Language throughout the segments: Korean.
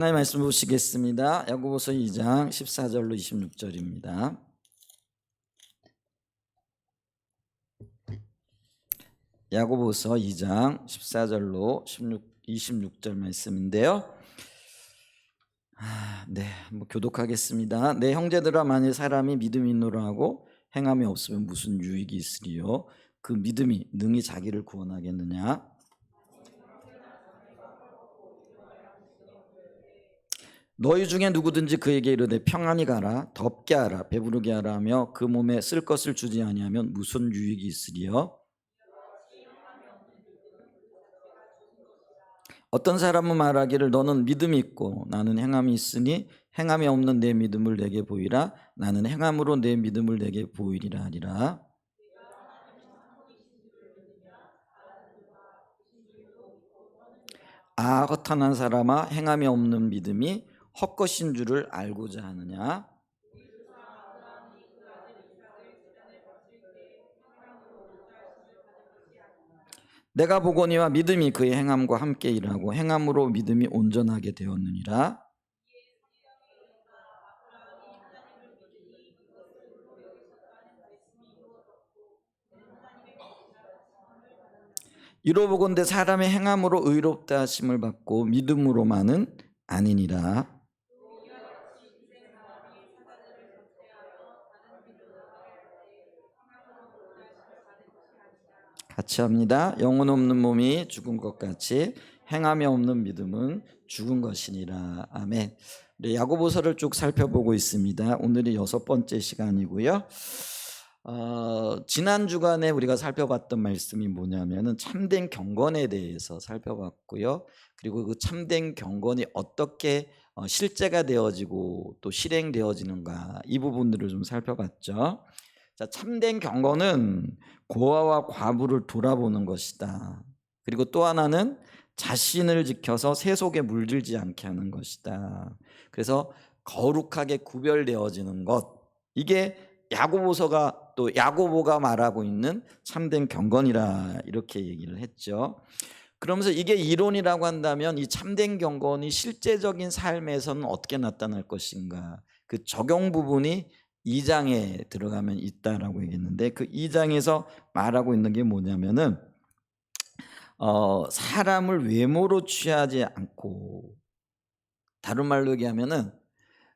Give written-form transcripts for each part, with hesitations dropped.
하나님 말씀 보시겠습니다. 야고보서 2장 14절로 26절입니다. 야고보서 2장 14절로 26절 말씀인데요. 교독하겠습니다. 내 형제들아, 만일 사람이 믿음이 있노라 하고 행함이 없으면 무슨 유익이 있으리요? 그 믿음이 능히 자기를 구원하겠느냐? 너희 중에 누구든지 그에게 이르되 평안히 가라, 덥게 하라, 배부르게 하라 하며 그 몸에 쓸 것을 주지 아니하면 무슨 유익이 있으리요? 어떤 사람은 말하기를 너는 믿음이 있고 나는 행함이 있으니 행함이 없는 내 믿음을 내게 보이라. 나는 행함으로 내 믿음을 내게 보이리라 하리라. 허탄한 사람아, 행함이 없는 믿음이 헛것인 줄을 알고자 하느냐? 내가 보거니와 믿음이 그의 행함과 함께 일하고 행함으로 믿음이 온전하게 되었느니라. 이로 보건대 사람의 행함으로 의롭다 하심을 받고 믿음으로만은 아니니라. 같이 합니다. 영혼 없는 몸이 죽은 것 같이 행함이 없는 믿음은 죽은 것이니라. 아멘. 야고보서를 쭉 살펴보고 있습니다. 오늘이 6번째 시간이고요. 지난 주간에 우리가 살펴봤던 말씀이 뭐냐면은 참된 경건에 대해서 살펴봤고요. 그리고 그 참된 경건이 어떻게 실제가 되어지고 또 실행되어지는가, 이 부분들을 좀 살펴봤죠. 자, 참된 경건은 고아와 과부를 돌아보는 것이다. 그리고 또 하나는 자신을 지켜서 세속에 물들지 않게 하는 것이다. 그래서 거룩하게 구별되어지는 것, 이게 야고보서가 또 야고보가 말하고 있는 참된 경건이라, 이렇게 얘기를 했죠. 그러면서 이게 이론이라고 한다면 이 참된 경건이 실제적인 삶에서는 어떻게 나타날 것인가, 그 적용 부분이 2장에 들어가면 있다라고 얘기했는데, 그 2장에서 말하고 있는 게 뭐냐면은 사람을 외모로 취하지 않고, 다른 말로 얘기하면은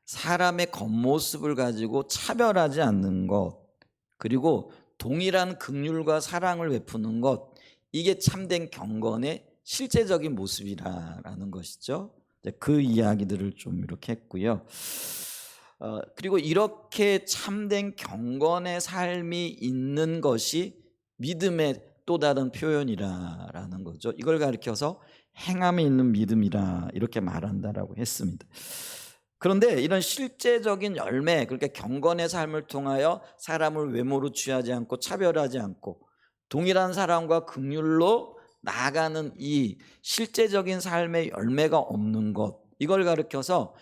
사람의 겉모습을 가지고 차별하지 않는 것, 그리고 동일한 긍휼과 사랑을 베푸는 것, 이게 참된 경건의 실제적인 모습이라는 것이죠. 그 이야기들을 좀 이렇게 했고요. 그리고 이렇게 참된 경건의 삶이 있는 것이 믿음의 또 다른 표현이라는 거죠. 이걸 가리켜서 행함이 있는 믿음이라, 이렇게 말한다라고 했습니다. 그런데 이런 실제적인 열매, 그러니까 경건의 삶을 통하여 사람을 외모로 취하지 않고 차별하지 않고 동일한 사랑과 긍휼로 나아가는 이 실제적인 삶의 열매가 없는 것, 이걸 가리켜서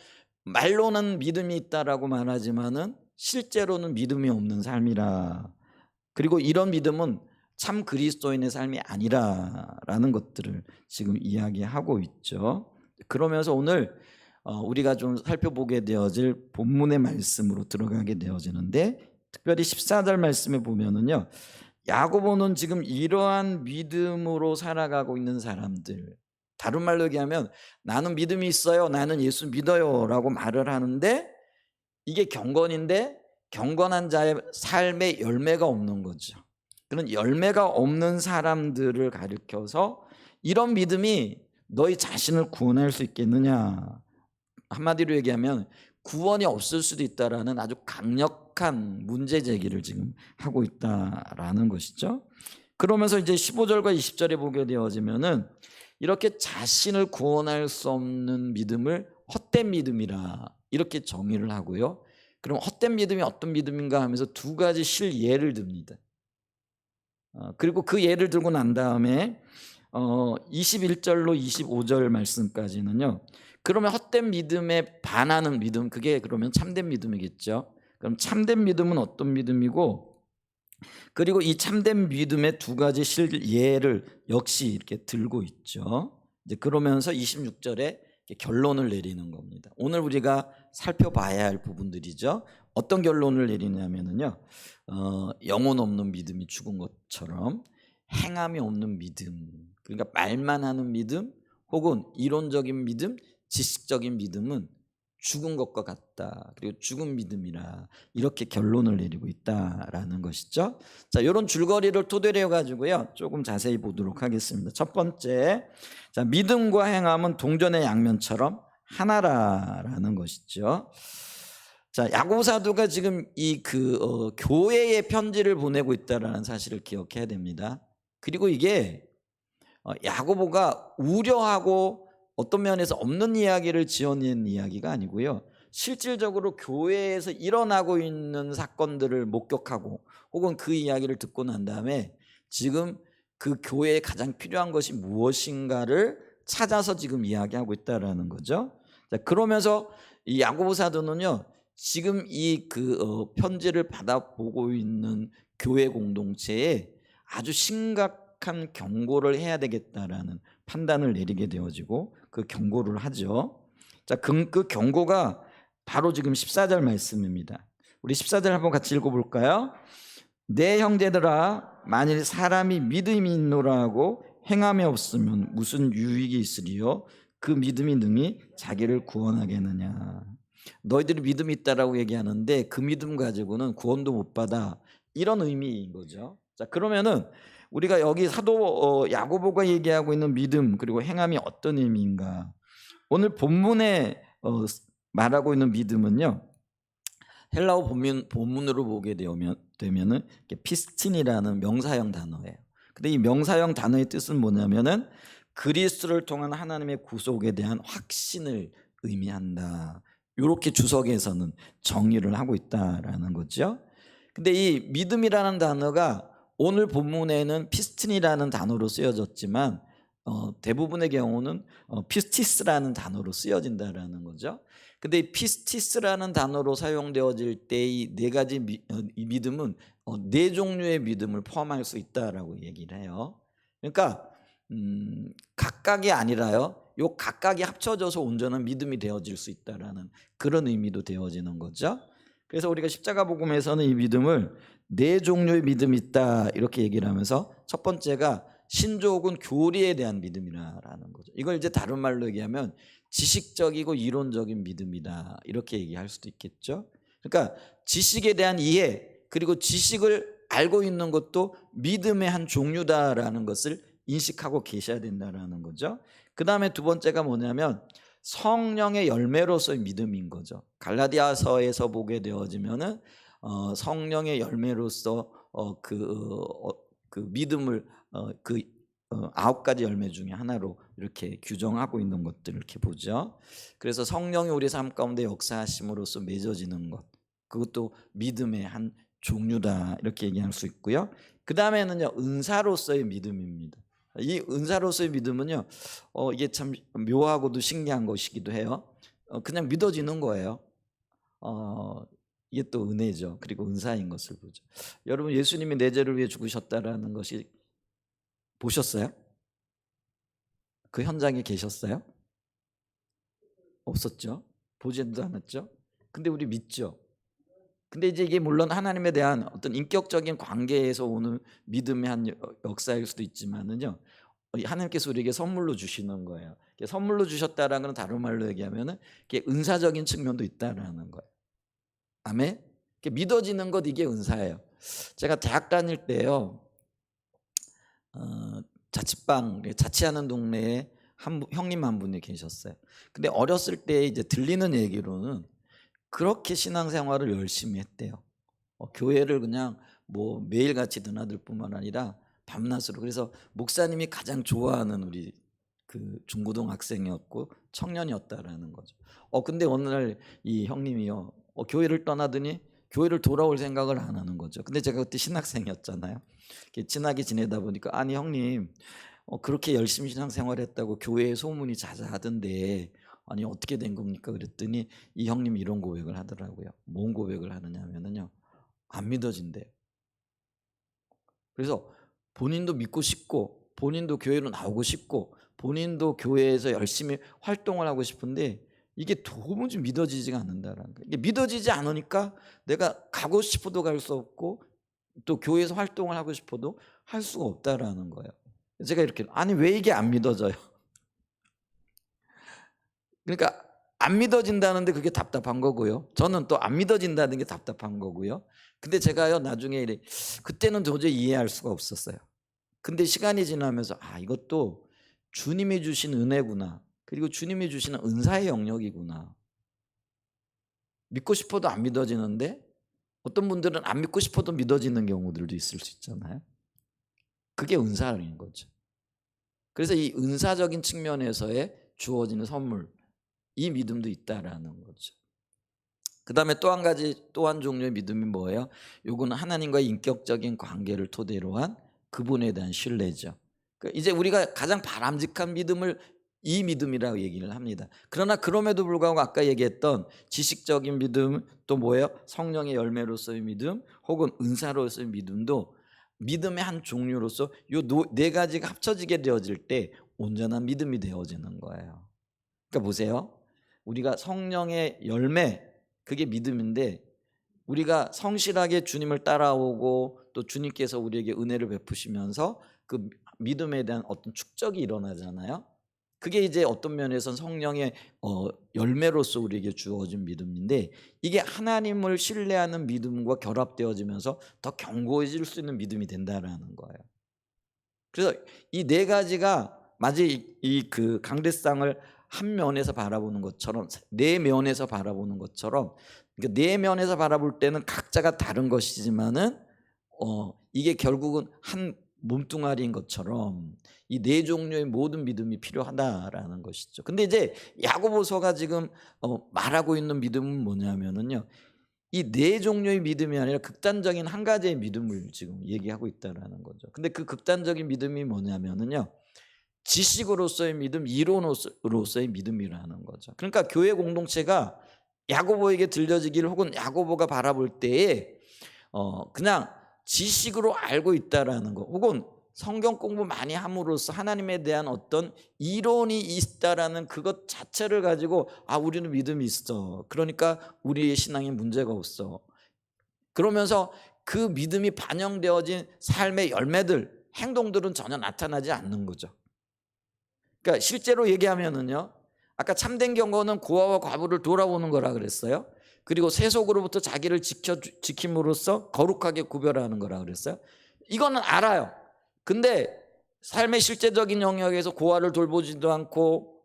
말로는 믿음이 있다라고 말하지만은 실제로는 믿음이 없는 삶이라, 그리고 이런 믿음은 참 그리스도인의 삶이 아니라라는 것들을 지금 이야기하고 있죠. 그러면서 오늘 우리가 좀 살펴보게 되어질 본문의 말씀으로 들어가게 되어지는데, 특별히 14절 말씀에 보면은요, 야고보는 지금 이러한 믿음으로 살아가고 있는 사람들, 다른 말로 얘기하면 나는 믿음이 있어요, 나는 예수 믿어요 라고 말을 하는데, 이게 경건인데 경건한 자의 삶에 열매가 없는 거죠. 그런 열매가 없는 사람들을 가리켜서 이런 믿음이 너희 자신을 구원할 수 있겠느냐, 한마디로 얘기하면 구원이 없을 수도 있다라는 아주 강력한 문제 제기를 지금 하고 있다라는 것이죠. 그러면서 이제 15절과 20절에 보게 되어지면은 이렇게 자신을 구원할 수 없는 믿음을 헛된 믿음이라, 이렇게 정의를 하고요. 그럼 헛된 믿음이 어떤 믿음인가 하면서 두 가지 실예를 듭니다. 그리고 그 예를 들고 난 다음에 21절로 25절 말씀까지는요, 그러면 헛된 믿음에 반하는 믿음, 그게 그러면 참된 믿음이겠죠. 그럼 참된 믿음은 어떤 믿음이고, 그리고 이 참된 믿음의 두 가지 실예를 역시 이렇게 들고 있죠. 이제 그러면서 26절에 결론을 내리는 겁니다. 오늘 우리가 살펴봐야 할 부분들이죠. 어떤 결론을 내리냐면요, 영혼 없는 믿음이 죽은 것처럼 행함이 없는 믿음, 그러니까 말만 하는 믿음 혹은 이론적인 믿음, 지식적인 믿음은 죽은 것과 같다. 그리고 죽은 믿음이라, 이렇게 결론을 내리고 있다라는 것이죠. 자, 이런 줄거리를 토대로 해가지고요, 조금 자세히 보도록 하겠습니다. 첫 번째, 자, 믿음과 행함은 동전의 양면처럼 하나라라는 것이죠. 자, 야고보 사도가 지금 교회에 편지를 보내고 있다라는 사실을 기억해야 됩니다. 그리고 이게 야고보가 우려하고 어떤 면에서 없는 이야기를 지어낸 이야기가 아니고요, 실질적으로 교회에서 일어나고 있는 사건들을 목격하고 혹은 그 이야기를 듣고 난 다음에 지금 그 교회에 가장 필요한 것이 무엇인가를 찾아서 지금 이야기하고 있다라는 거죠. 자, 그러면서 이 야고보 사도는요, 지금 편지를 받아보고 있는 교회 공동체에 아주 심각한 경고를 해야 되겠다라는 판단을 내리게 되어지고 그 경고를 하죠. 자, 그 경고가 바로 지금 14절 말씀입니다. 우리 14절 한번 같이 읽어볼까요? 내 형제들아, 만일 사람이 믿음이 있노라 하고 행함이 없으면 무슨 유익이 있으리요? 그 믿음이 능히 자기를 구원하겠느냐. 너희들이 믿음이 있다라고 얘기하는데 그 믿음 가지고는 구원도 못 받아, 이런 의미인 거죠. 자, 그러면은 우리가 여기 사도 야고보가 얘기하고 있는 믿음 그리고 행함이 어떤 의미인가? 오늘 본문에 말하고 있는 믿음은요, 헬라어 본문으로 보게 되면은 피스틴이라는 명사형 단어예요. 근데 이 명사형 단어의 뜻은 뭐냐면은 그리스도를 통한 하나님의 구속에 대한 확신을 의미한다. 이렇게 주석에서는 정의를 하고 있다라는 거죠. 근데 이 믿음이라는 단어가 오늘 본문에는 피스틴이라는 단어로 쓰여졌지만 대부분의 경우는 피스티스라는 단어로 쓰여진다라는 거죠. 근데 이 피스티스라는 단어로 사용되어질 때 이 네 가지 이 믿음은 네 종류의 믿음을 포함할 수 있다라고 얘기를 해요. 그러니까 각각이 아니라요, 요 각각이 합쳐져서 온전한 믿음이 되어질 수 있다라는 그런 의미도 되어지는 거죠. 그래서 우리가 십자가 복음에서는 이 믿음을 네 종류의 믿음이 있다 이렇게 얘기를 하면서, 첫 번째가 신조 혹은 교리에 대한 믿음이라는 거죠. 이걸 이제 다른 말로 얘기하면 지식적이고 이론적인 믿음이다 이렇게 얘기할 수도 있겠죠. 그러니까 지식에 대한 이해 그리고 지식을 알고 있는 것도 믿음의 한 종류다라는 것을 인식하고 계셔야 된다라는 거죠. 그 다음에 두 번째가 뭐냐면 성령의 열매로서의 믿음인 거죠. 갈라디아서에서 보게 되어지면은 성령의 열매로서 그 믿음을 9가지 열매 중에 하나로 이렇게 규정하고 있는 것들을 이렇게 보죠. 그래서 성령이 우리 삶 가운데 역사하심으로써 맺어지는 것, 그것도 믿음의 한 종류다 이렇게 얘기할 수 있고요. 그 다음에는요, 은사로서의 믿음입니다. 이 은사로서의 믿음은요, 이게 참 묘하고도 신기한 것이기도 해요. 그냥 믿어지는 거예요. 이게 또 은혜죠. 그리고 은사인 것을 보죠. 여러분, 예수님이 내 죄를 위해 죽으셨다라는 것이 보셨어요? 그 현장에 계셨어요? 없었죠. 보지도 않았죠. 근데 우리 믿죠. 근데 이제 이게 물론 하나님에 대한 어떤 인격적인 관계에서 오는 믿음의 한 역사일 수도 있지만은요, 하나님께서 우리에게 선물로 주시는 거예요. 선물로 주셨다라는 건 다른 말로 얘기하면은 은사적인 측면도 있다라는 거예요. 아멘. 믿어지는 것, 이게 은사예요. 제가 대학 다닐 때요, 자취하는 동네에 형님 한 분이 계셨어요. 근데 어렸을 때 이제 들리는 얘기로는 그렇게 신앙생활을 열심히 했대요. 교회를 그냥 뭐 매일같이 드나들 뿐만 아니라 밤낮으로. 그래서 목사님이 가장 좋아하는 우리 그 중고등학생이었고 청년이었다라는 거죠. 근데 어느 날 이 형님이요, 교회를 떠나더니 교회를 돌아올 생각을 안 하는 거죠. 근데 제가 그때 신학생이었잖아요. 친하게 지내다 보니까, 아니 형님, 그렇게 열심히 신앙생활했다고 교회에 소문이 자자하던데 아니 어떻게 된 겁니까? 그랬더니 이 형님이 이런 고백을 하더라고요. 뭔 고백을 하느냐면요, 안 믿어진대요. 그래서 본인도 믿고 싶고 본인도 교회로 나오고 싶고 본인도 교회에서 열심히 활동을 하고 싶은데 이게 도무지 믿어지지가 않는다라는 거예요. 이게 믿어지지 않으니까 내가 가고 싶어도 갈 수 없고 또 교회에서 활동을 하고 싶어도 할 수가 없다라는 거예요. 제가 이렇게 아니 왜 이게 안 믿어져요? 그러니까 안 믿어진다는데 그게 답답한 거고요. 저는 또 안 믿어진다는 게 답답한 거고요. 근데 제가요 나중에 그때는 도저히 이해할 수가 없었어요. 근데 시간이 지나면서 이것도 주님이 주신 은혜구나. 그리고 주님이 주시는 은사의 영역이구나. 믿고 싶어도 안 믿어지는데 어떤 분들은 안 믿고 싶어도 믿어지는 경우들도 있을 수 있잖아요. 그게 은사인 거죠. 그래서 이 은사적인 측면에서의 주어지는 선물, 이 믿음도 있다라는 거죠. 그 다음에 또 한 가지, 또 한 종류의 믿음이 뭐예요? 요거는 하나님과의 인격적인 관계를 토대로 한 그분에 대한 신뢰죠. 이제 우리가 가장 바람직한 믿음을 이 믿음이라고 얘기를 합니다. 그러나 그럼에도 불구하고 아까 얘기했던 지식적인 믿음, 또 뭐예요? 성령의 열매로서의 믿음, 혹은 은사로서의 믿음도 믿음의 한 종류로서 요 네 가지가 합쳐지게 되어질 때 온전한 믿음이 되어지는 거예요. 그러니까 보세요. 우리가 성령의 열매, 그게 믿음인데 우리가 성실하게 주님을 따라오고 또 주님께서 우리에게 은혜를 베푸시면서 그 믿음에 대한 어떤 축적이 일어나잖아요. 그게 이제 어떤 면에서는 성령의 열매로서 우리에게 주어진 믿음인데 이게 하나님을 신뢰하는 믿음과 결합되어지면서 더 견고해질 수 있는 믿음이 된다라는 거예요. 그래서 이 네 가지가 마치 이 그 강대상을 한 면에서 바라보는 것처럼 네 면에서 바라보는 것처럼 그러니까 네 면에서 바라볼 때는 각자가 다른 것이지만은 이게 결국은 한 몸뚱아리인 것처럼 이 네 종류의 모든 믿음이 필요하다라는 것이죠. 근데 이제 야고보서가 지금 말하고 있는 믿음은 뭐냐면은요. 이 네 종류의 믿음이 아니라 극단적인 한 가지의 믿음을 지금 얘기하고 있다라는 거죠. 근데 그 극단적인 믿음이 뭐냐면은요. 지식으로서의 믿음, 이론으로서의 믿음이라는 거죠. 그러니까 교회 공동체가 야고보에게 들려지기를 혹은 야고보가 바라볼 때에 그냥 지식으로 알고 있다라는 거, 혹은 성경 공부 많이 함으로써 하나님에 대한 어떤 이론이 있다라는 그것 자체를 가지고 우리는 믿음이 있어. 그러니까 우리의 신앙에 문제가 없어. 그러면서 그 믿음이 반영되어진 삶의 열매들, 행동들은 전혀 나타나지 않는 거죠. 그러니까 실제로 얘기하면은요. 아까 참된 경건은 고아와 과부를 돌아보는 거라 그랬어요. 그리고 세속으로부터 자기를 지킴으로써 거룩하게 구별하는 거라 그랬어요. 이거는 알아요. 근데 삶의 실제적인 영역에서 고아를 돌보지도 않고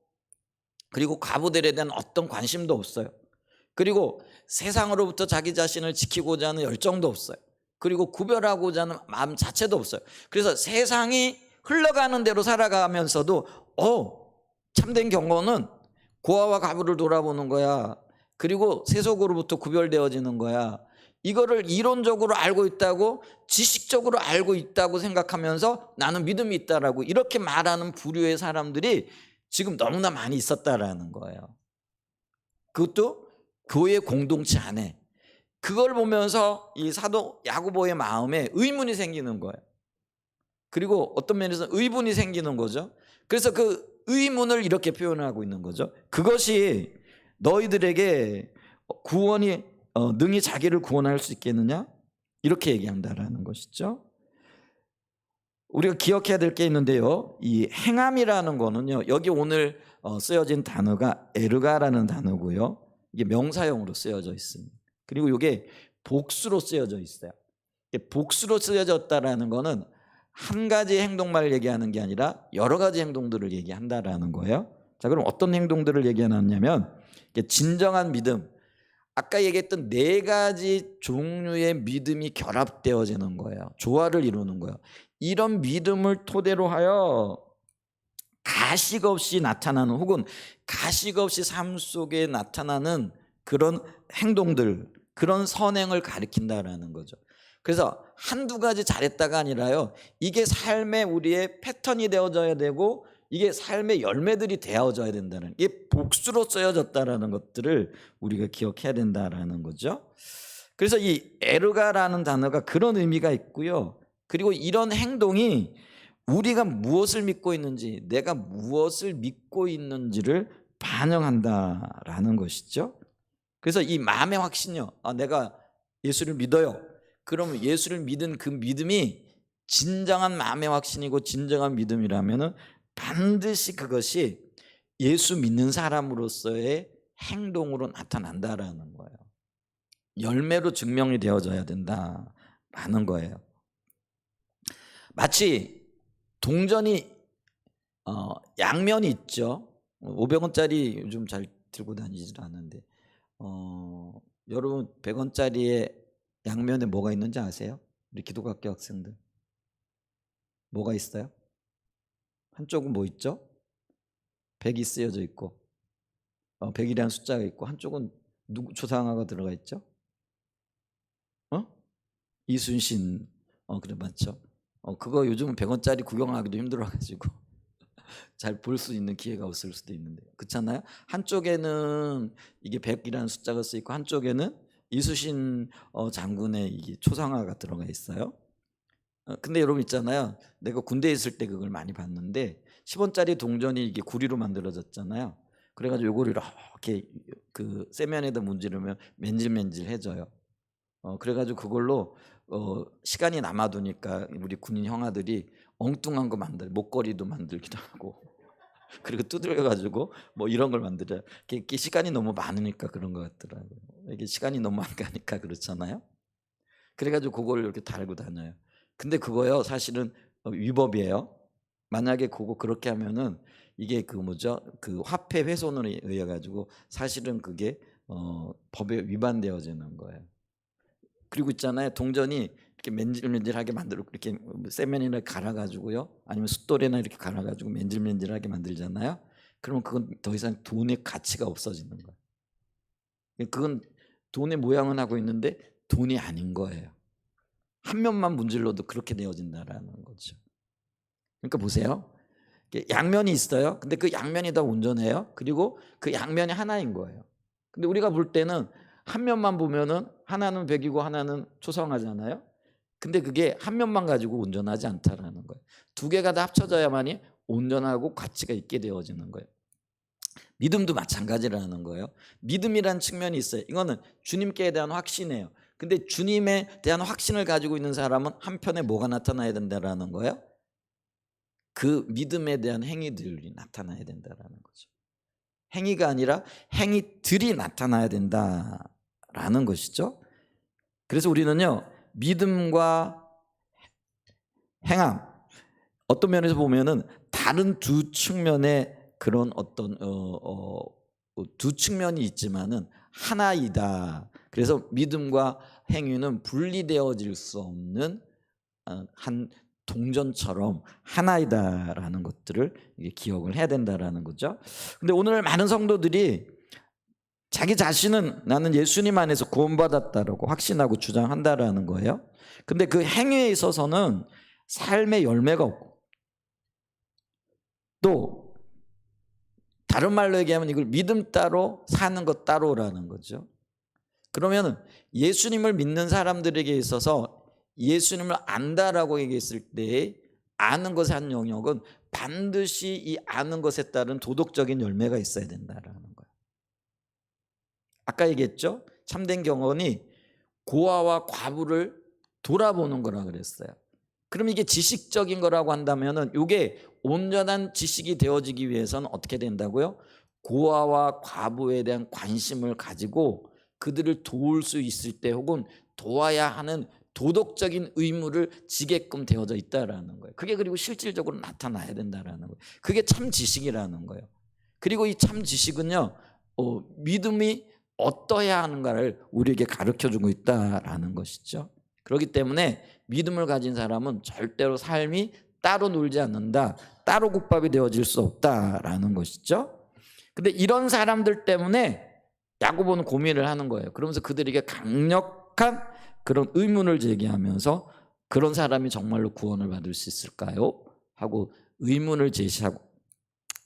그리고 과부들에 대한 어떤 관심도 없어요. 그리고 세상으로부터 자기 자신을 지키고자 하는 열정도 없어요. 그리고 구별하고자 하는 마음 자체도 없어요. 그래서 세상이 흘러가는 대로 살아가면서도 참된 경건은 고아와 과부를 돌아보는 거야. 그리고 세속으로부터 구별되어지는 거야. 이거를 이론적으로 알고 있다고, 지식적으로 알고 있다고 생각하면서 나는 믿음이 있다라고 이렇게 말하는 부류의 사람들이 지금 너무나 많이 있었다라는 거예요. 그것도 교회 공동체 안에. 그걸 보면서 이 사도 야고보의 마음에 의문이 생기는 거예요. 그리고 어떤 면에서 의분이 생기는 거죠. 그래서 그 의문을 이렇게 표현하고 있는 거죠. 그것이 너희들에게 구원이 능히 자기를 구원할 수 있겠느냐? 이렇게 얘기한다라는 것이죠. 우리가 기억해야 될 게 있는데요. 이 행함이라는 거는요. 여기 오늘 쓰여진 단어가 에르가라는 단어고요. 이게 명사형으로 쓰여져 있습니다. 그리고 이게 복수로 쓰여져 있어요. 복수로 쓰여졌다라는 거는 한 가지 행동만을 얘기하는 게 아니라 여러 가지 행동들을 얘기한다라는 거예요. 자, 그럼 어떤 행동들을 얘기하냐면 진정한 믿음, 아까 얘기했던 네 가지 종류의 믿음이 결합되어지는 거예요. 조화를 이루는 거예요. 이런 믿음을 토대로 하여 가식 없이 나타나는 혹은 가식 없이 삶 속에 나타나는 그런 행동들, 그런 선행을 가리킨다라는 거죠. 그래서 한두 가지 잘했다가 아니라요. 이게 삶의 우리의 패턴이 되어져야 되고 이게 삶의 열매들이 되어져야 된다는, 이게 복수로 쓰여졌다라는 것들을 우리가 기억해야 된다라는 거죠. 그래서 이 에르가라는 단어가 그런 의미가 있고요. 그리고 이런 행동이 우리가 무엇을 믿고 있는지, 내가 무엇을 믿고 있는지를 반영한다라는 것이죠. 그래서 이 마음의 확신이요, 내가 예수를 믿어요. 그러면 예수를 믿은 그 믿음이 진정한 마음의 확신이고 진정한 믿음이라면 반드시 그것이 예수 믿는 사람으로서의 행동으로 나타난다라는 거예요. 열매로 증명이 되어져야 된다라는 거예요. 마치 동전이 양면이 있죠. 500원짜리 요즘 잘 들고 다니질 않는데 여러분 100원짜리에 양면에 뭐가 있는지 아세요? 우리 기독학교 학생들 뭐가 있어요? 한쪽은 뭐 있죠? 100이 쓰여져 있고 100이라는 숫자가 있고, 한쪽은 누구 조상아가 들어가 있죠? 이순신. 그래, 맞죠? 그거 요즘은 100원짜리 구경하기도 힘들어가지고 잘 볼 수 있는 기회가 없을 수도 있는데, 그렇잖아요? 한쪽에는 이게 100이라는 숫자가 쓰여 있고 한쪽에는 이순신 장군의 이게 초상화가 들어가 있어요. 근데 여러분 있잖아요, 내가 군대에 있을 때 그걸 많이 봤는데 10원짜리 동전이 이게 구리로 만들어졌잖아요. 그래가지고 요거를 이렇게 그 쇠면에다 문지르면 맨질맨질해져요. 그래가지고 그걸로 시간이 남아두니까 우리 군인 형아들이 엉뚱한 거 만들, 목걸이도 만들기도 하고 그리고 두들겨가지고 뭐 이런 걸 만들어요. 이게 시간이 너무 많으니까 그런 것 같더라고요. 이게 시간이 너무 안 가니까 그렇잖아요. 그래가지고 그걸 이렇게 달고 다녀요. 근데 그거요 사실은 위법이에요. 만약에 그거 그렇게 하면은 이게 그 뭐죠, 그 화폐 훼손으로 의해 가지고 사실은 그게 법에 위반되어지는 거예요. 그리고 있잖아요, 동전이 이렇게 맨질맨질하게 만들고 이렇게 세면이나 갈아가지고요, 아니면 숫돌이나 이렇게 갈아가지고 맨질맨질하게 만들잖아요. 그러면 그건 더 이상 돈의 가치가 없어지는 거예요. 그건 돈의 모양은 하고 있는데 돈이 아닌 거예요. 한 면만 문질러도 그렇게 되어진다라는 거죠. 그러니까 보세요, 양면이 있어요. 근데 그 양면이 다 온전해요. 그리고 그 양면이 하나인 거예요. 근데 우리가 볼 때는 한 면만 보면은 하나는 100이고 하나는 초상화잖아요. 근데 그게 한 면만 가지고 온전하지 않다라는 거예요. 두 개가 다 합쳐져야만이 온전하고 가치가 있게 되어지는 거예요. 믿음도 마찬가지라는 거예요. 믿음이라는 측면이 있어요. 이거는 주님께 대한 확신이에요. 근데 주님에 대한 확신을 가지고 있는 사람은 한편에 뭐가 나타나야 된다라는 거예요? 그 믿음에 대한 행위들이 나타나야 된다라는 거죠. 행위가 아니라 행위들이 나타나야 된다라는 것이죠. 그래서 우리는요, 믿음과 행함, 어떤 면에서 보면은 다른 두 측면의 그런 어떤 두 측면이 있지만은 하나이다. 그래서 믿음과 행위는 분리되어질 수 없는 한 동전처럼 하나이다라는 것들을 기억을 해야 된다라는 거죠. 근데 오늘 많은 성도들이 자기 자신은 나는 예수님 안에서 구원받았다라고 확신하고 주장한다라는 거예요. 근데 그 행위에 있어서는 삶의 열매가 없고, 또 다른 말로 얘기하면 이걸 믿음 따로 사는 것 따로라는 거죠. 그러면 예수님을 믿는 사람들에게 있어서 예수님을 안다라고 얘기했을 때 아는 것의 한 영역은 반드시 이 아는 것에 따른 도덕적인 열매가 있어야 된다라는 거예요. 아까 얘기했죠? 참된 경건이 고아와 과부를 돌아보는 거라 그랬어요. 그럼 이게 지식적인 거라고 한다면은 이게 온전한 지식이 되어지기 위해서는 어떻게 된다고요? 고아와 과부에 대한 관심을 가지고 그들을 도울 수 있을 때 혹은 도와야 하는 도덕적인 의무를 지게끔 되어져 있다라는 거예요. 그게 그리고 실질적으로 나타나야 된다라는 거예요. 그게 참 지식이라는 거예요. 그리고 이 참 지식은요, 믿음이 어떠해야 하는가를 우리에게 가르쳐주고 있다라는 것이죠. 그렇기 때문에 믿음을 가진 사람은 절대로 삶이 따로 놀지 않는다, 따로 국밥이 되어질 수 없다라는 것이죠. 근데 이런 사람들 때문에 야고보는 고민을 하는 거예요. 그러면서 그들에게 강력한 그런 의문을 제기하면서 그런 사람이 정말로 구원을 받을 수 있을까요? 하고 의문을 제시하고,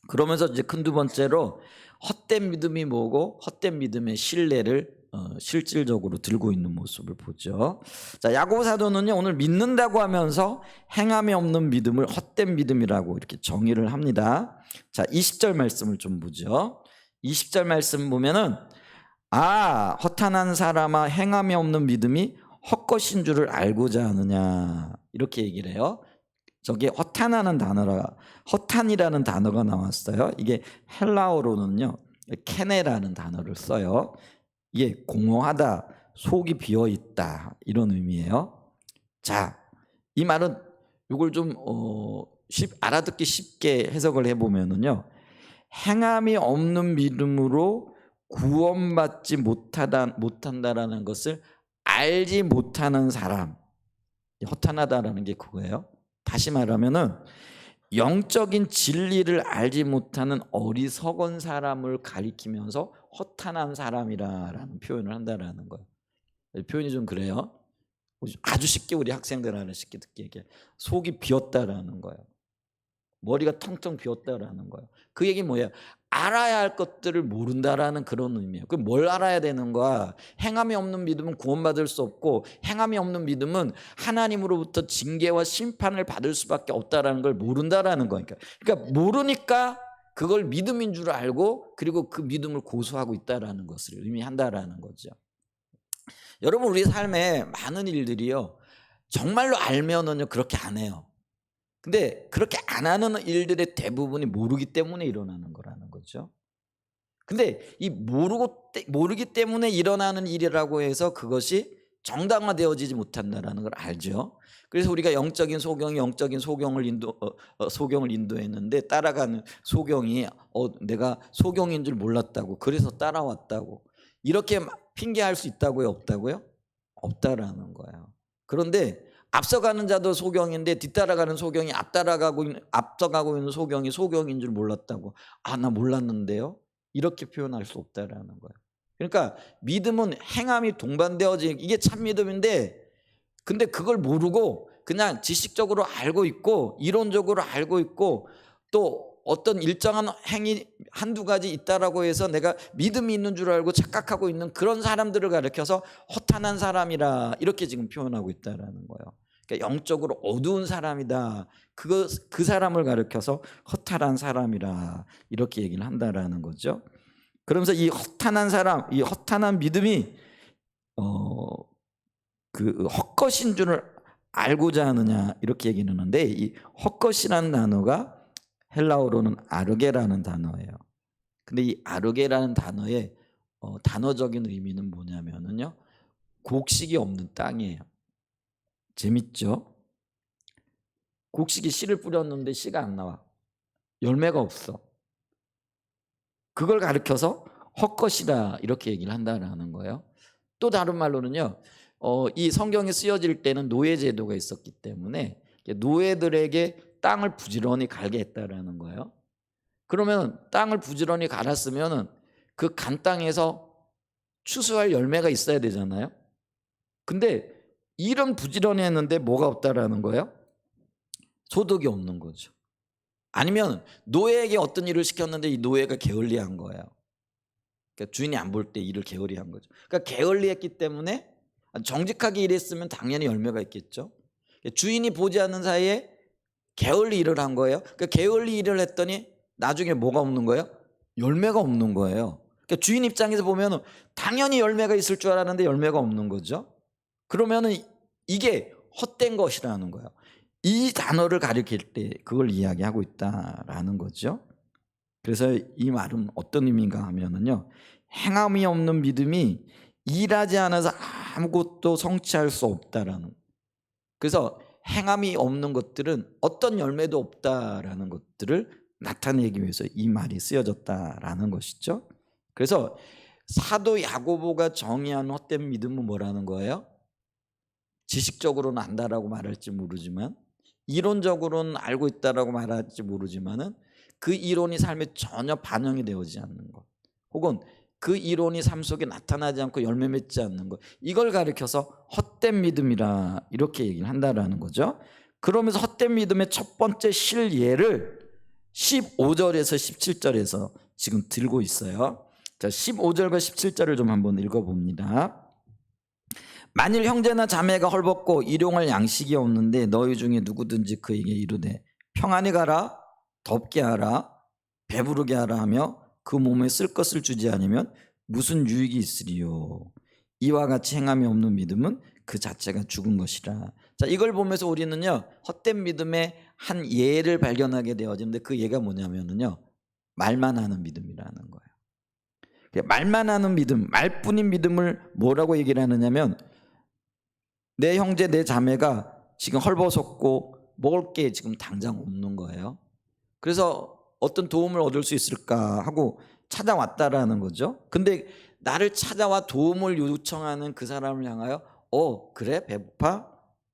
그러면서 이제 큰 두 번째로 헛된 믿음이 뭐고 헛된 믿음의 신뢰를 실질적으로 들고 있는 모습을 보죠. 자, 야고보 사도는요, 오늘 믿는다고 하면서 행함이 없는 믿음을 헛된 믿음이라고 이렇게 정의를 합니다. 자, 20절 말씀을 좀 보죠. 20절 말씀 보면은 허탄한 사람아, 행함이 없는 믿음이 헛것인 줄을 알고자 하느냐, 이렇게 얘기를 해요. 저게 허탄이라는 단어가 나왔어요. 이게 헬라어로는요, 케네라는 단어를 써요. 이게 공허하다, 속이 비어 있다, 이런 의미예요. 자, 이 말은 이걸 좀 알아듣기 쉽게 해석을 해보면은요, 행함이 없는 믿음으로 구원받지 못한다라는 것을 알지 못하는 사람, 허탄하다라는 게 그거예요. 다시 말하면은 영적인 진리를 알지 못하는 어리석은 사람을 가리키면서 허탄한 사람이라는 표현을 한다라는 거예요. 표현이 좀 그래요. 아주 쉽게 우리 학생들한테 쉽게 듣게 얘기해. 속이 비었다라는 거예요. 머리가 텅텅 비었다라는 거예요. 그 얘기 뭐예요? 알아야 할 것들을 모른다라는 그런 의미예요. 그럼 뭘 알아야 되는 거야? 행함이 없는 믿음은 구원받을 수 없고, 행함이 없는 믿음은 하나님으로부터 징계와 심판을 받을 수밖에 없다라는 걸 모른다라는 거니까. 그러니까 모르니까 그걸 믿음인 줄 알고, 그리고 그 믿음을 고수하고 있다라는 것을 의미한다라는 거죠. 여러분, 우리 삶에 많은 일들이요, 정말로 알면은요 그렇게 안 해요. 근데 그렇게 안 하는 일들의 대부분이 모르기 때문에 일어나는 거라는 거죠. 근데 이 모르기 때문에 일어나는 일이라고 해서 그것이 정당화되어지지 못한다라는 걸 알죠. 그래서 우리가 영적인 소경을 인도했는데 따라가는 소경이 내가 소경인 줄 몰랐다고, 그래서 따라왔다고, 이렇게 핑계할 수 있다고요, 없다고요? 없다라는 거예요. 그런데 앞서가는 자도 소경인데 뒤따라가는 소경이 앞서가고 있는 소경이 소경인 줄 몰랐다고. 나 몰랐는데요. 이렇게 표현할 수 없다라는 거예요. 그러니까 믿음은 행함이 동반되어진, 이게 참 믿음인데, 근데 그걸 모르고 그냥 지식적으로 알고 있고 이론적으로 알고 있고 또 어떤 일정한 행위 한두 가지 있다라고 해서 내가 믿음이 있는 줄 알고 착각하고 있는 그런 사람들을 가리켜서 허탄한 사람이라, 이렇게 지금 표현하고 있다라는 거예요. 그러니까 영적으로 어두운 사람이다, 그 사람을 가리켜서 허탄한 사람이라, 이렇게 얘기를 한다라는 거죠. 그러면서 이 허탄한 사람, 이 허탄한 믿음이 그 헛것인 줄을 알고자 하느냐, 이렇게 얘기는 하는데, 이 헛것이라는 단어가 헬라어로는 아르게라는 단어예요. 근데 이 아르게라는 단어의 단어적인 의미는 뭐냐면은요, 곡식이 없는 땅이에요. 재밌죠? 곡식이 씨를 뿌렸는데 씨가 안 나와. 열매가 없어. 그걸 가리켜서 헛것이다, 이렇게 얘기를 한다라는 거예요. 또 다른 말로는요, 이 성경이 쓰여질 때는 노예 제도가 있었기 때문에 노예들에게 땅을 부지런히 갈게 했다라는 거예요. 그러면 땅을 부지런히 갈았으면 그 간 땅에서 추수할 열매가 있어야 되잖아요. 근데 일은 부지런히 했는데 뭐가 없다라는 거예요? 소득이 없는 거죠. 아니면 노예에게 어떤 일을 시켰는데 이 노예가 게을리한 거예요. 그러니까 주인이 안 볼 때 일을 게을리한 거죠. 그러니까 게을리했기 때문에, 정직하게 일했으면 당연히 열매가 있겠죠. 주인이 보지 않는 사이에 게을리 일을 한 거예요. 그러니까 게을리 일을 했더니 나중에 뭐가 없는 거예요? 열매가 없는 거예요. 그러니까 주인 입장에서 보면 당연히 열매가 있을 줄 알았는데 열매가 없는 거죠. 그러면은 이게 헛된 것이라는 거예요. 이 단어를 가리킬 때 그걸 이야기하고 있다라는 거죠. 그래서 이 말은 어떤 의미인가 하면은요, 행함이 없는 믿음이 일하지 않아서 아무것도 성취할 수 없다라는. 그래서 행함이 없는 것들은 어떤 열매도 없다라는 것들을 나타내기 위해서 이 말이 쓰여졌다라는 것이죠. 그래서 사도 야고보가 정의한 헛된 믿음은 뭐라는 거예요? 지식적으로는 안다라고 말할지 모르지만, 이론적으로는 알고 있다라고 말할지 모르지만은 그 이론이 삶에 전혀 반영이 되어지지 않는 것, 혹은 그 이론이 삶 속에 나타나지 않고 열매 맺지 않는 것, 이걸 가리켜서 헛된 믿음이라, 이렇게 얘기를 한다라는 거죠. 그러면서 헛된 믿음의 첫 번째 실예를 15절에서 17절에서 지금 들고 있어요. 자, 15절과 17절을 좀 한번 읽어봅니다. 만일 형제나 자매가 헐벗고 일용할 양식이 없는데 너희 중에 누구든지 그에게 이르되 평안히 가라, 덥게 하라, 배부르게 하라 하며 그 몸에 쓸 것을 주지 않으면 무슨 유익이 있으리요. 이와 같이 행함이 없는 믿음은 그 자체가 죽은 것이라. 자, 이걸 보면서 우리는요, 헛된 믿음의 한 예를 발견하게 되어지는데, 그 예가 뭐냐면요, 말만 하는 믿음이라는 거예요. 말만 하는 믿음, 말뿐인 믿음을 뭐라고 얘기를 하느냐면, 내 형제 내 자매가 지금 헐벗었고 먹을 게 지금 당장 없는 거예요. 그래서 어떤 도움을 얻을 수 있을까 하고 찾아왔다라는 거죠. 근데 나를 찾아와 도움을 요청하는 그 사람을 향하여 그래 배고파?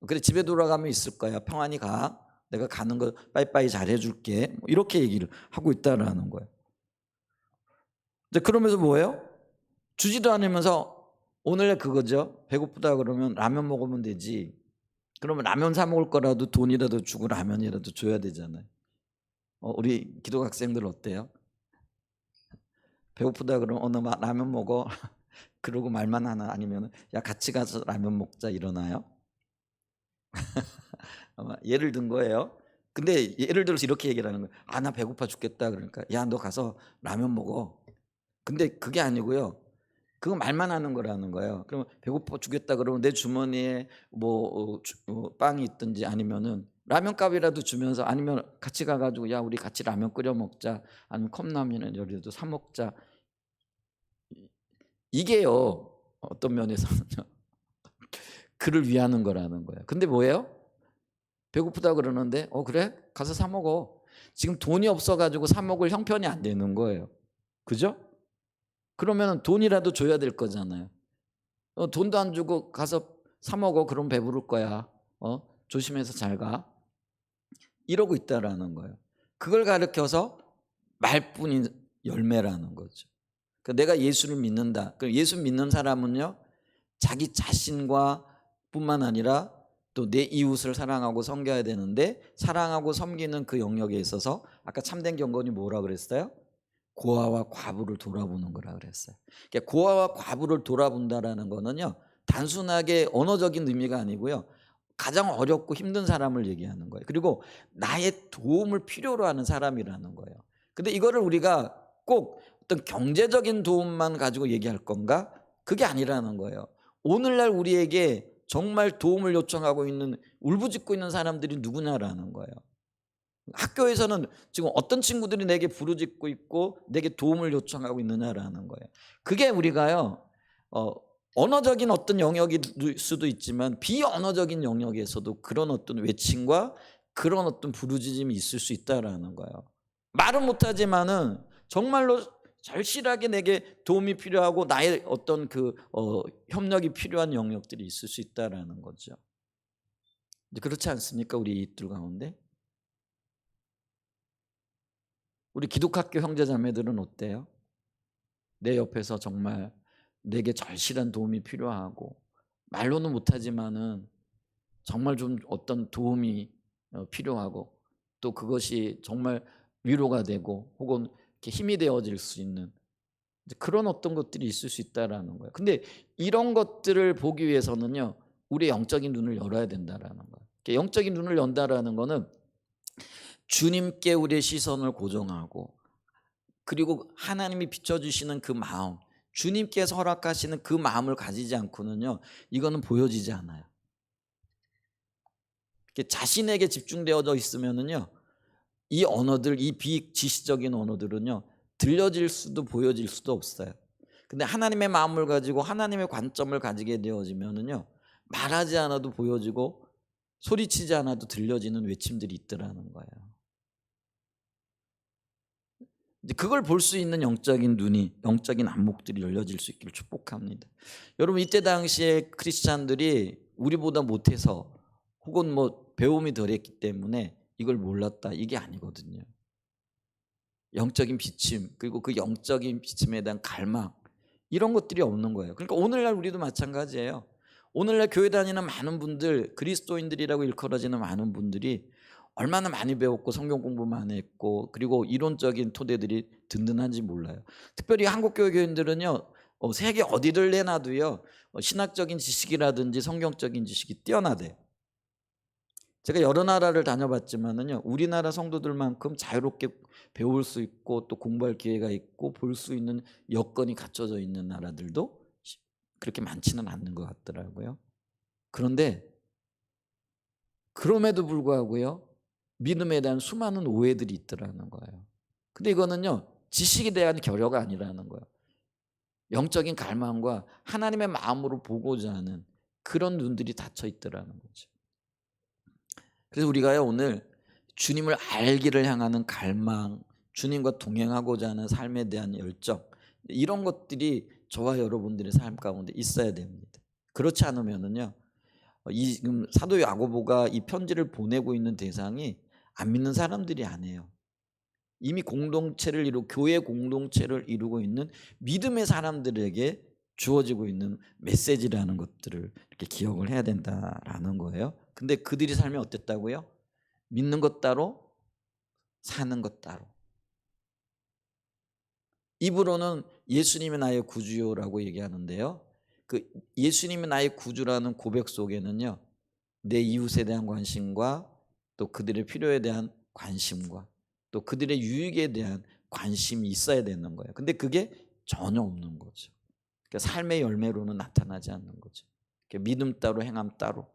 그래 집에 돌아가면 있을 거야. 평안히 가. 내가 가는 거 빠이빠이 잘해줄게. 이렇게 얘기를 하고 있다라는 거예요. 이제 그러면서 뭐예요? 주지도 않으면서 오늘날 그거죠. 배고프다 그러면 라면 먹으면 되지. 그러면 라면 사 먹을 거라도 돈이라도 주고 라면이라도 줘야 되잖아요. 우리 기독 학생들 어때요? 배고프다 그러면 라면 먹어. 그러고 말만 하나 아니면 야 같이 가서 라면 먹자 이러나요? 예를 든 거예요. 근데 예를 들어서 이렇게 얘기를 하는 거예요. 나 배고파 죽겠다. 그러니까 야 너 가서 라면 먹어. 근데 그게 아니고요. 그거 말만 하는 거라는 거예요. 그러면 배고파 죽겠다 그러면 내 주머니에 빵이 있든지 아니면은 라면값이라도 주면서 아니면 같이 가가지고 야 우리 같이 라면 끓여 먹자 아니면 컵라면이라도 사 먹자. 이게요 어떤 면에서는요 그를 위하는 거라는 거예요. 근데 뭐예요? 배고프다 그러는데 그래? 가서 사 먹어. 지금 돈이 없어가지고 사 먹을 형편이 안 되는 거예요. 그죠? 그러면 돈이라도 줘야 될 거잖아요. 돈도 안 주고 가서 사 먹어. 그럼 배부를 거야. 조심해서 잘 가. 이러고 있다라는 거예요. 그걸 가르쳐서 말뿐인 열매라는 거죠. 그러니까 내가 예수를 믿는다. 그럼 예수 믿는 사람은요, 자기 자신과 뿐만 아니라 또 내 이웃을 사랑하고 섬겨야 되는데, 사랑하고 섬기는 그 영역에 있어서 아까 참된 경건이 뭐라 그랬어요? 고아와 과부를 돌아보는 거라 그랬어요. 그러니까 고아와 과부를 돌아본다라는 거는요, 단순하게 언어적인 의미가 아니고요, 가장 어렵고 힘든 사람을 얘기하는 거예요. 그리고 나의 도움을 필요로 하는 사람이라는 거예요. 근데 이거를 우리가 꼭 어떤 경제적인 도움만 가지고 얘기할 건가? 그게 아니라는 거예요. 오늘날 우리에게 정말 도움을 요청하고 있는, 울부짖고 있는 사람들이 누구냐라는 거예요. 학교에서는 지금 어떤 친구들이 내게 부르짖고 있고 내게 도움을 요청하고 있느냐라는 거예요. 그게 우리가요, 언어적인 어떤 영역일 수도 있지만 비언어적인 영역에서도 그런 어떤 외침과 그런 어떤 부르짖음이 있을 수 있다라는 거예요. 말은 못하지만은 정말로 절실하게 내게 도움이 필요하고 나의 어떤 협력이 필요한 영역들이 있을 수 있다라는 거죠. 그렇지 않습니까? 우리 이웃들 가운데. 우리 기독학교 형제자매들은 어때요? 내 옆에서 정말 내게 절실한 도움이 필요하고 말로는 못하지만은 정말 좀 어떤 도움이 필요하고 또 그것이 정말 위로가 되고 혹은 이렇게 힘이 되어질 수 있는 그런 어떤 것들이 있을 수 있다라는 거예요. 근데 이런 것들을 보기 위해서는요, 우리의 영적인 눈을 열어야 된다라는 거예요. 영적인 눈을 연다라는 거는 주님께 우리의 시선을 고정하고 그리고 하나님이 비춰주시는 그 마음, 주님께서 허락하시는 그 마음을 가지지 않고는요, 이거는 보여지지 않아요. 자신에게 집중되어져 있으면은요, 이 언어들, 이 비지식적인 언어들은요, 들려질 수도 보여질 수도 없어요. 근데 하나님의 마음을 가지고 하나님의 관점을 가지게 되어지면은요, 말하지 않아도 보여지고 소리치지 않아도 들려지는 외침들이 있더라는 거예요. 그걸 볼 수 있는 영적인 눈이, 영적인 안목들이 열려질 수 있기를 축복합니다. 여러분, 이때 당시에 크리스찬들이 우리보다 못해서 혹은 배움이 덜했기 때문에 이걸 몰랐다, 이게 아니거든요. 영적인 비침, 그리고 그 영적인 비침에 대한 갈망, 이런 것들이 없는 거예요. 그러니까 오늘날 우리도 마찬가지예요. 오늘날 교회 다니는 많은 분들, 그리스도인들이라고 일컬어지는 많은 분들이 얼마나 많이 배웠고 성경 공부 많이 했고 그리고 이론적인 토대들이 든든한지 몰라요. 특별히 한국교회 교인들은요. 세계 어디를 내놔도요. 신학적인 지식이라든지 성경적인 지식이 뛰어나대요. 제가 여러 나라를 다녀봤지만은요. 우리나라 성도들만큼 자유롭게 배울 수 있고 또 공부할 기회가 있고 볼 수 있는 여건이 갖춰져 있는 나라들도 그렇게 많지는 않는 것 같더라고요. 그런데 그럼에도 불구하고요. 믿음에 대한 수많은 오해들이 있더라는 거예요. 근데 이거는요. 지식에 대한 결여가 아니라는 거예요. 영적인 갈망과 하나님의 마음으로 보고자 하는 그런 눈들이 닫혀 있더라는 거죠. 그래서 우리가요 오늘 주님을 알기를 향하는 갈망, 주님과 동행하고자 하는 삶에 대한 열정 이런 것들이 저와 여러분들의 삶 가운데 있어야 됩니다. 그렇지 않으면은요 지금 사도 야고보가 이 편지를 보내고 있는 대상이 안 믿는 사람들이 아니에요. 이미 공동체를 교회 공동체를 이루고 있는 믿음의 사람들에게 주어지고 있는 메시지라는 것들을 이렇게 기억을 해야 된다라는 거예요. 근데 그들이 삶이 어땠다고요? 믿는 것 따로 사는 것 따로. 입으로는 예수님이 나의 구주요라고 얘기하는데요. 그 예수님이 나의 구주라는 고백 속에는요. 내 이웃에 대한 관심과 또 그들의 필요에 대한 관심과 또 그들의 유익에 대한 관심이 있어야 되는 거예요. 근데 그게 전혀 없는 거죠. 그러니까 삶의 열매로는 나타나지 않는 거죠. 그러니까 믿음 따로 행함 따로.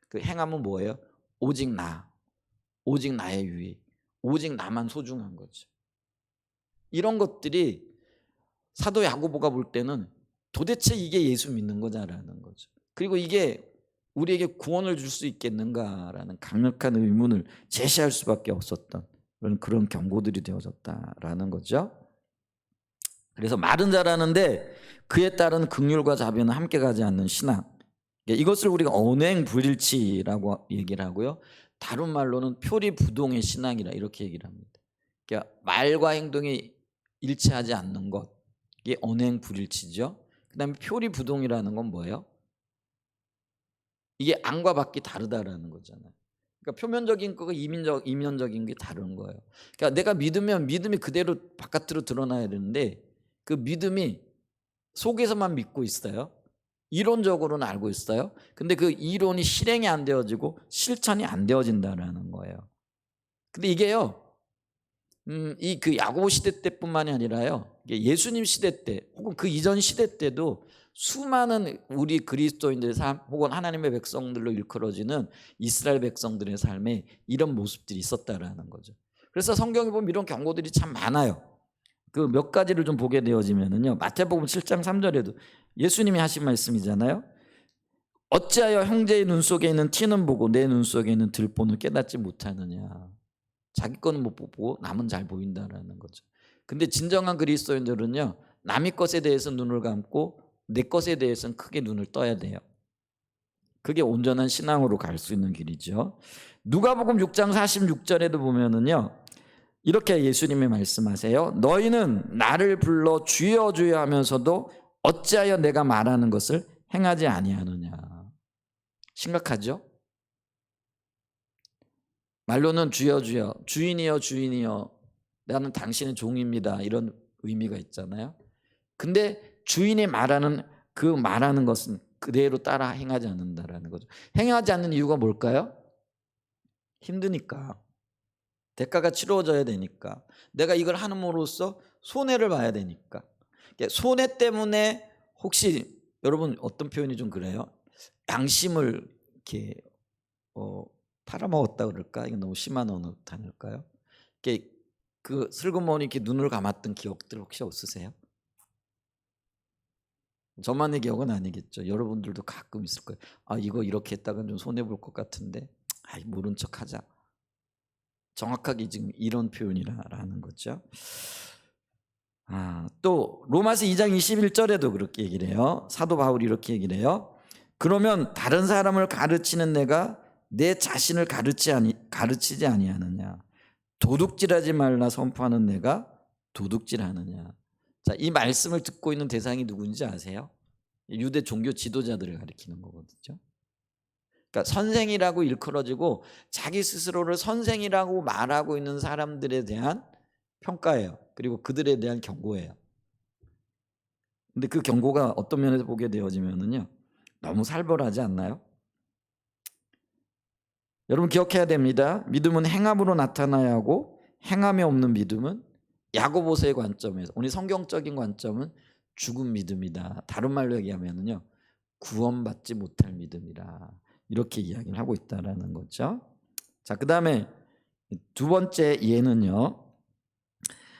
그 행함은 뭐예요? 오직 나, 오직 나의 유익, 오직 나만 소중한 거죠. 이런 것들이 사도 야고보가 볼 때는 도대체 이게 예수 믿는 거냐라는 거죠. 그리고 이게 우리에게 구원을 줄 수 있겠는가라는 강력한 의문을 제시할 수밖에 없었던 그런 경고들이 되어졌다라는 거죠. 그래서 말은 잘하는데 그에 따른 긍휼과 자비는 함께 가지 않는 신앙. 이것을 우리가 언행불일치라고 얘기를 하고요. 다른 말로는 표리부동의 신앙이라 이렇게 얘기를 합니다. 그러니까 말과 행동이 일치하지 않는 것. 이게 언행불일치죠. 그다음에 표리부동이라는 건 뭐예요? 이게 안과 밖이 다르다라는 거잖아요. 그러니까 표면적인 거가 이면적인 게 다른 거예요. 그러니까 내가 믿으면 믿음이 그대로 바깥으로 드러나야 되는데 그 믿음이 속에서만 믿고 있어요. 이론적으로는 알고 있어요. 근데 그 이론이 실행이 안 되어지고 실천이 안 되어진다라는 거예요. 근데 이게요. 이 그 야고보 시대 때뿐만이 아니라요. 예수님 시대 때 혹은 그 이전 시대 때도 수많은 우리 그리스도인들의 삶 혹은 하나님의 백성들로 일컬어지는 이스라엘 백성들의 삶에 이런 모습들이 있었다라는 거죠. 그래서 성경에 보면 이런 경고들이 참 많아요. 그 몇 가지를 좀 보게 되어지면은요. 마태복음 7장 3절에도 예수님이 하신 말씀이잖아요. 어찌하여 형제의 눈 속에 있는 티는 보고 내 눈 속에 있는 들보는 깨닫지 못하느냐. 자기 거는 못 보고 남은 잘 보인다라는 거죠. 근데 진정한 그리스도인들은요. 남의 것에 대해서 눈을 감고 내 것에 대해서는 크게 눈을 떠야 돼요. 그게 온전한 신앙으로 갈 수 있는 길이죠. 누가복음 6장 46절에도 보면은요. 이렇게 예수님이 말씀하세요. 너희는 나를 불러 주여 주여 하면서도 어찌하여 내가 말하는 것을 행하지 아니하느냐. 심각하죠? 말로는 주여 주여, 주인이여 주인이여, 나는 당신의 종입니다. 이런 의미가 있잖아요. 근데 주인이 말하는 그 말하는 것은 그대로 따라 행하지 않는다라는 거죠. 행하지 않는 이유가 뭘까요? 힘드니까. 대가가 치러져야 되니까. 내가 이걸 함으로써 손해를 봐야 되니까. 손해 때문에 혹시 여러분 어떤 표현이 좀 그래요? 양심을 이렇게 팔아먹었다 그럴까? 이거 너무 심한 언어 단어일까요? 그 슬그머니 이렇게 눈을 감았던 기억들 혹시 없으세요? 저만의 기억은 아니겠죠. 여러분들도 가끔 있을 거예요. 아 이거 이렇게 했다가 좀 손해 볼 것 같은데, 모른 척하자. 정확하게 지금 이런 표현이라는 거죠. 또 로마서 2장 21절에도 그렇게 얘기를 해요. 사도 바울이 이렇게 얘기를 해요. 그러면 다른 사람을 가르치는 내가 내 자신을 가르치지 아니하느냐. 도둑질하지 말라 선포하는 내가 도둑질하느냐. 자, 이 말씀을 듣고 있는 대상이 누군지 아세요? 유대 종교 지도자들을 가리키는 거거든요. 그러니까 선생이라고 일컬어지고 자기 스스로를 선생이라고 말하고 있는 사람들에 대한 평가예요. 그리고 그들에 대한 경고예요. 근데 그 경고가 어떤 면에서 보게 되어지면은요, 너무 살벌하지 않나요? 여러분 기억해야 됩니다. 믿음은 행함으로 나타나야 하고 행함이 없는 믿음은 야고보서의 관점에서, 우리 성경적인 관점은 죽은 믿음이다. 다른 말로 얘기하면은요, 구원받지 못할 믿음이라, 이렇게 이야기를 하고 있다라는 거죠. 자, 그다음에 두 번째 예는요,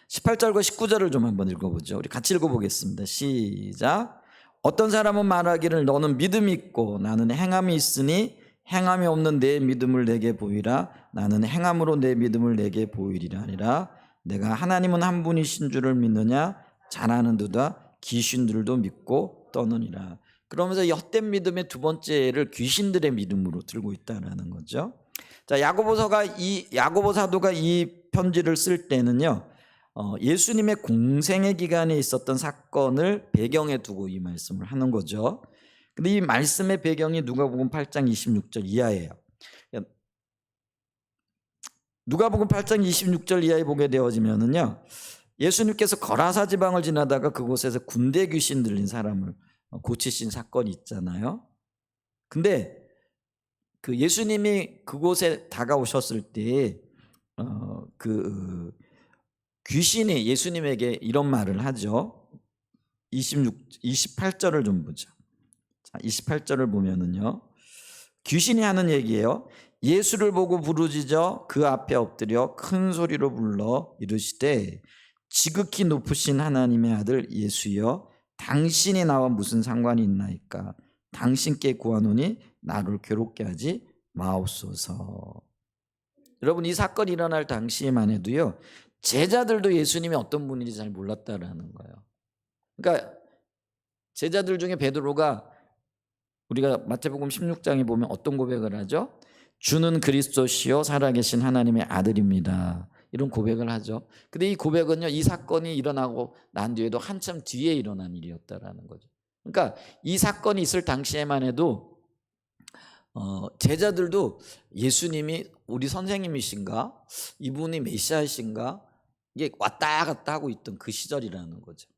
18절과 19절을 좀 한번 읽어보죠. 우리 같이 읽어보겠습니다. 시작. 어떤 사람은 말하기를 너는 믿음이 있고 나는 행함이 있으니 행함이 없는 내 믿음을 내게 보이라. 나는 행함으로 내 믿음을 내게 보이리라 하니라. 내가 하나님은 한 분이신 줄을 믿느냐? 잘하는도다 귀신들도 믿고 떠느니라. 그러면서 헛된 믿음의 두 번째를 귀신들의 믿음으로 들고 있다는 거죠. 자, 야고보 사도가 이 편지를 쓸 때는요, 예수님의 공생의 기간에 있었던 사건을 배경에 두고 이 말씀을 하는 거죠. 근데 이 말씀의 배경이 누가복음 8장 26절 이하예요. 누가복음 8장 26절 이하에 보게 되어지면은요, 예수님께서 거라사 지방을 지나다가 그곳에서 군대 귀신 들린 사람을 고치신 사건이 있잖아요. 근데 그 예수님이 그곳에 다가오셨을 때 귀신이 예수님에게 이런 말을 하죠. 28절을 좀 보죠. 자, 28절을 보면은요, 귀신이 하는 얘기예요. 예수를 보고 부르짖어 그 앞에 엎드려 큰 소리로 불러 이르시되 지극히 높으신 하나님의 아들 예수여, 당신이 나와 무슨 상관이 있나이까? 당신께 구하노니 나를 괴롭게 하지 마옵소서. 여러분, 이 사건이 일어날 당시에만 해도요, 제자들도 예수님이 어떤 분인지 잘 몰랐다라는 거예요. 그러니까 제자들 중에 베드로가, 우리가 마태복음 16장에 보면 어떤 고백을 하죠? 주는 그리스도시요 살아계신 하나님의 아들입니다. 이런 고백을 하죠. 근데 이 고백은요, 이 사건이 일어나고 난 뒤에도 한참 뒤에 일어난 일이었다라는 거죠. 그러니까 이 사건이 있을 당시에만 해도 제자들도 예수님이 우리 선생님이신가? 이분이 메시아이신가? 이게 왔다 갔다 하고 있던 그 시절이라는 거죠.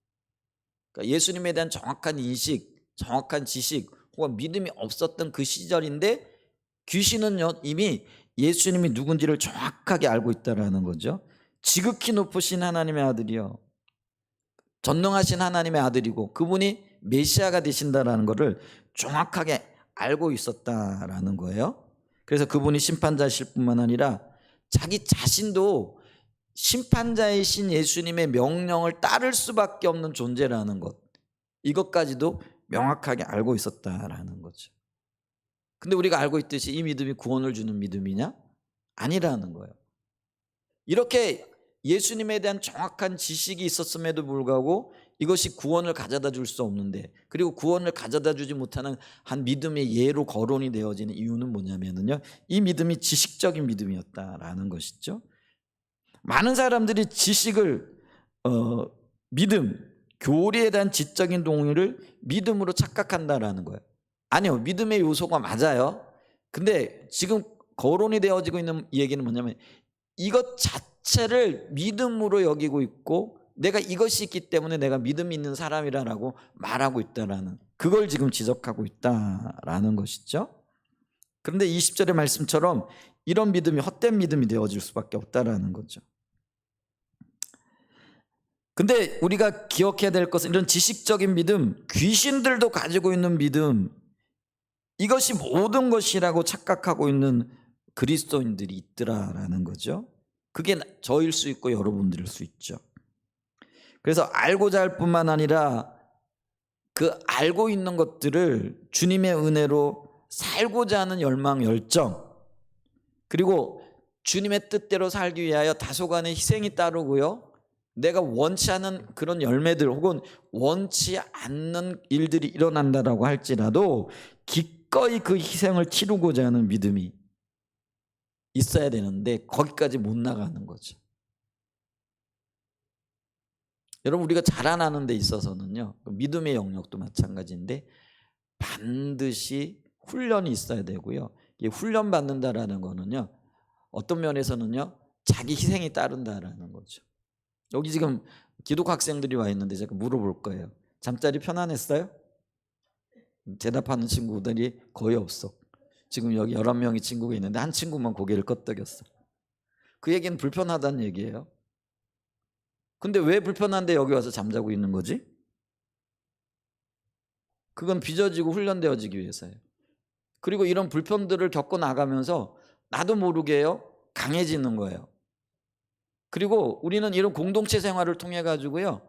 그러니까 예수님에 대한 정확한 인식, 정확한 지식 혹은 믿음이 없었던 그 시절인데, 귀신은요 이미 예수님이 누군지를 정확하게 알고 있다라는 거죠. 지극히 높으신 하나님의 아들이요, 전능하신 하나님의 아들이고 그분이 메시아가 되신다라는 것을 정확하게 알고 있었다라는 거예요. 그래서 그분이 심판자실 뿐만 아니라 자기 자신도 심판자이신 예수님의 명령을 따를 수밖에 없는 존재라는 것, 이것까지도 명확하게 알고 있었다라는 거죠. 근데 우리가 알고 있듯이 이 믿음이 구원을 주는 믿음이냐? 아니라는 거예요. 이렇게 예수님에 대한 정확한 지식이 있었음에도 불구하고 이것이 구원을 가져다 줄 수 없는데, 그리고 구원을 가져다 주지 못하는 한 믿음의 예로 거론이 되어지는 이유는 뭐냐면요, 이 믿음이 지식적인 믿음이었다라는 것이죠. 많은 사람들이 지식을 믿음, 교리에 대한 지적인 동의를 믿음으로 착각한다라는 거예요. 아니요, 믿음의 요소가 맞아요. 근데 지금 거론이 되어지고 있는 얘기는 뭐냐면 이것 자체를 믿음으로 여기고 있고 내가 이것이 있기 때문에 내가 믿음이 있는 사람이라고 말하고 있다라는, 그걸 지금 지적하고 있다라는 것이죠. 그런데 20절의 말씀처럼 이런 믿음이 헛된 믿음이 되어질 수밖에 없다라는 거죠. 근데 우리가 기억해야 될 것은 이런 지식적인 믿음, 귀신들도 가지고 있는 믿음, 이것이 모든 것이라고 착각하고 있는 그리스도인들이 있더라라는 거죠. 그게 저일 수 있고 여러분들일 수 있죠. 그래서 알고자 할 뿐만 아니라 그 알고 있는 것들을 주님의 은혜로 살고자 하는 열망, 열정, 그리고 주님의 뜻대로 살기 위하여 다소간의 희생이 따르고요, 내가 원치 않은 그런 열매들 혹은 원치 않는 일들이 일어난다라고 할지라도 기꺼이 그 희생을 치르고자 하는 믿음이 있어야 되는데 거기까지 못 나가는 거죠. 여러분, 우리가 자라나는 데 있어서는요, 믿음의 영역도 마찬가지인데 반드시 훈련이 있어야 되고요, 이게 훈련 받는다라는 거는요, 어떤 면에서는요, 자기 희생이 따른다라는 거죠. 여기 지금 기독 학생들이 와 있는데 제가 물어볼 거예요. 잠자리 편안했어요? 대답하는 친구들이 거의 없어. 지금 여기 11명의 친구가 있는데 한 친구만 고개를 끄덕였어. 그 얘기는 불편하다는 얘기예요. 근데 왜 불편한데 여기 와서 잠자고 있는 거지? 그건 빚어지고 훈련되어지기 위해서예요. 그리고 이런 불편들을 겪어 나가면서 나도 모르게요, 강해지는 거예요. 그리고 우리는 이런 공동체 생활을 통해 가지고요,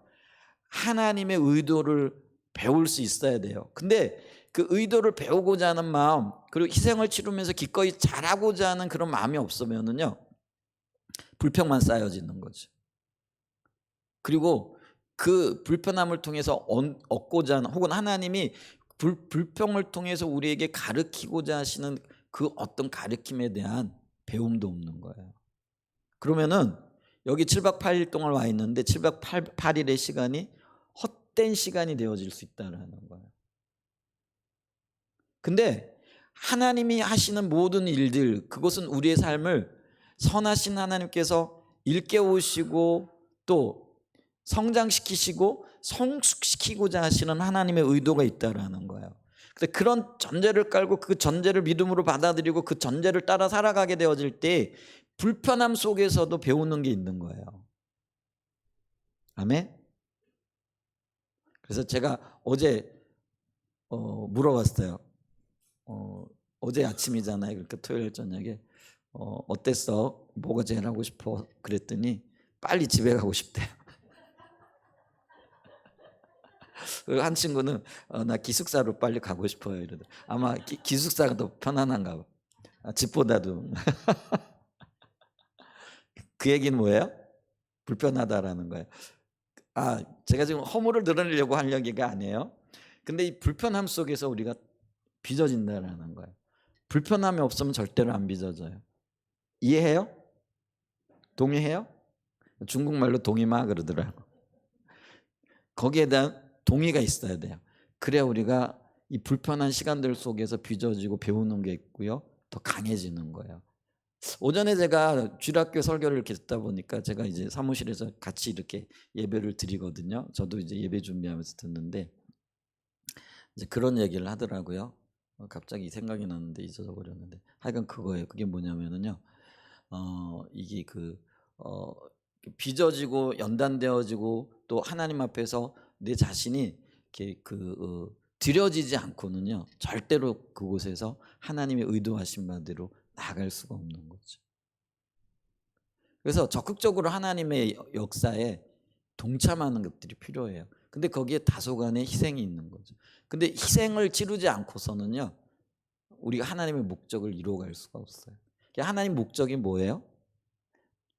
하나님의 의도를 배울 수 있어야 돼요. 근데 그 의도를 배우고자 하는 마음, 그리고 희생을 치르면서 기꺼이 잘하고자 하는 그런 마음이 없으면은요, 불평만 쌓여지는 거죠. 그리고 그 불편함을 통해서 얻고자 하는, 혹은 하나님이 불평을 통해서 우리에게 가르치고자 하시는 그 어떤 가르침에 대한 배움도 없는 거예요. 그러면은 여기 7박 8일 동안 와 있는데 7박 8일의 시간이 헛된 시간이 되어질 수 있다는 거예요. 근데 하나님이 하시는 모든 일들, 그것은 우리의 삶을 선하신 하나님께서 일깨우시고 또 성장시키시고 성숙시키고자 하시는 하나님의 의도가 있다라는 거예요. 근데 그런 전제를 깔고 그 전제를 믿음으로 받아들이고 그 전제를 따라 살아가게 되어질 때 불편함 속에서도 배우는 게 있는 거예요. 아멘. 그래서 제가 어제 물어봤어요. 어제 아침이잖아요. 그러니까 토요일 저녁에 어땠어? 뭐가 제일 하고 싶어? 그랬더니 빨리 집에 가고 싶대요. 한 친구는 나 기숙사로 빨리 가고 싶어요. 이러더. 아마 기숙사가 더 편안한가 봐. 집보다도. 그 얘기는 뭐예요? 불편하다라는 거예요. 제가 지금 허물을 드러내려고 할 얘기가 아니에요. 근데 이 불편함 속에서 우리가 빚어진다라는 거예요. 불편함이 없으면 절대로 안 빚어져요. 이해해요? 동의해요? 중국말로 동의마 그러더라고. 거기에 대한 동의가 있어야 돼요. 그래야 우리가 이 불편한 시간들 속에서 빚어지고 배우는 게 있고요, 더 강해지는 거예요. 오전에 제가 주일학교 설교를 이렇게 듣다 보니까 제가 이제 사무실에서 같이 이렇게 예배를 드리거든요. 저도 이제 예배 준비하면서 듣는데 이제 그런 얘기를 하더라고요. 갑자기 생각이 났는데 잊어버렸는데 하여간 그거예요. 그게 뭐냐면은요, 이게 빚어지고 연단되어지고 또 하나님 앞에서 내 자신이 이렇게 드려지지 않고는요, 절대로 그곳에서 하나님의 의도하신 바대로 나아갈 수가 없는 거죠. 그래서 적극적으로 하나님의 역사에 동참하는 것들이 필요해요. 근데 거기에 다소간의 희생이 있는 거죠. 근데 희생을 치르지 않고서는요, 우리가 하나님의 목적을 이루어갈 수가 없어요. 하나님 목적이 뭐예요?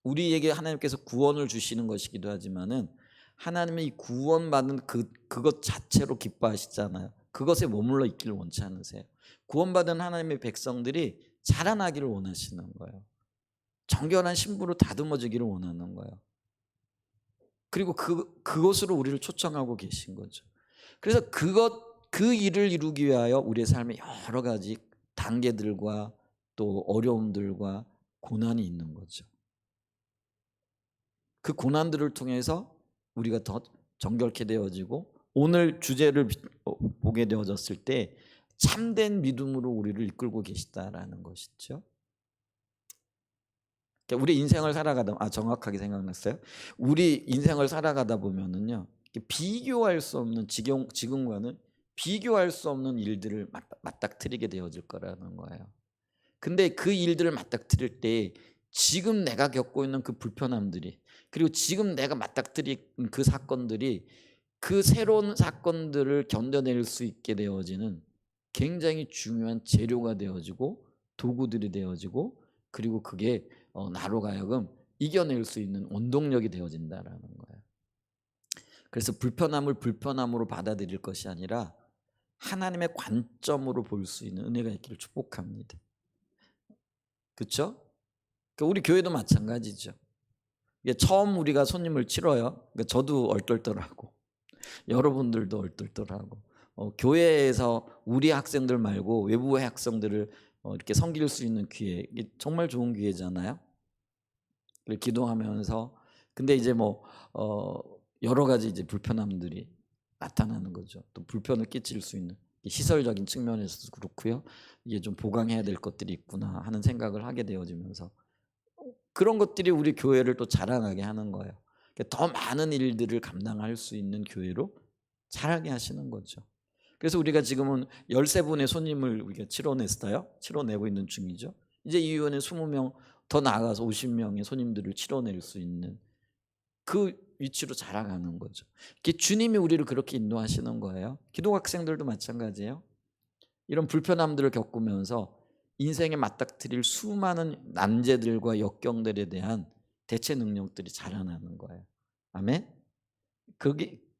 우리에게 하나님께서 구원을 주시는 것이기도 하지만은 하나님의 이 구원받은 그것 자체로 기뻐하시잖아요. 그것에 머물러 있기를 원치 않으세요. 구원받은 하나님의 백성들이 자라나기를 원하시는 거예요. 정결한 신부로 다듬어지기를 원하는 거예요. 그리고 그것으로 우리를 초청하고 계신 거죠. 그래서 그 일을 이루기 위하여 우리의 삶에 여러 가지 단계들과 또 어려움들과 고난이 있는 거죠. 그 고난들을 통해서 우리가 더 정결케 되어지고 오늘 주제를 보게 되어졌을 때 참된 믿음으로 우리를 이끌고 계시다라는 것이죠. 우리 인생을 살아가다 정확하게 생각났어요. 우리 인생을 살아가다 보면은요, 비교할 수 없는 지금과는 비교할 수 없는 일들을 맞닥뜨리게 되어질 거라는 거예요. 근데 그 일들을 맞닥뜨릴 때 지금 내가 겪고 있는 그 불편함들이, 그리고 지금 내가 맞닥뜨린 그 사건들이 그 새로운 사건들을 견뎌낼 수 있게 되어지는 굉장히 중요한 재료가 되어지고 도구들이 되어지고, 그리고 그게 나로 가여금 이겨낼 수 있는 원동력이 되어진다라는 거예요. 그래서 불편함을 불편함으로 받아들일 것이 아니라 하나님의 관점으로 볼 수 있는 은혜가 있기를 축복합니다. 그렇죠? 우리 교회도 마찬가지죠. 처음 우리가 손님을 치러요. 저도 얼떨떨하고 여러분들도 얼떨떨하고, 교회에서 우리 학생들 말고 외부 학생들을 이렇게 섬길 수 있는 기회, 이게 정말 좋은 기회잖아요. 기도하면서 근데 이제 여러 가지 이제 불편함들이 나타나는 거죠. 또 불편을 끼칠 수 있는 시설적인 측면에서도 그렇고요. 이게 좀 보강해야 될 것들이 있구나 하는 생각을 하게 되어지면서 그런 것들이 우리 교회를 또 자라나게 하는 거예요. 더 많은 일들을 감당할 수 있는 교회로 자라게 하시는 거죠. 그래서 우리가 지금은 13분의 손님을 우리가 치러냈어요. 치러내고 있는 중이죠. 이제 이 위원회 20명 더 나아가서 50명의 손님들을 치러낼 수 있는 그 위치로 자라가는 거죠. 주님이 우리를 그렇게 인도하시는 거예요. 기독학생들도 마찬가지예요. 이런 불편함들을 겪으면서 인생에 맞닥뜨릴 수많은 난제들과 역경들에 대한 대체 능력들이 자라나는 거예요. 아멘.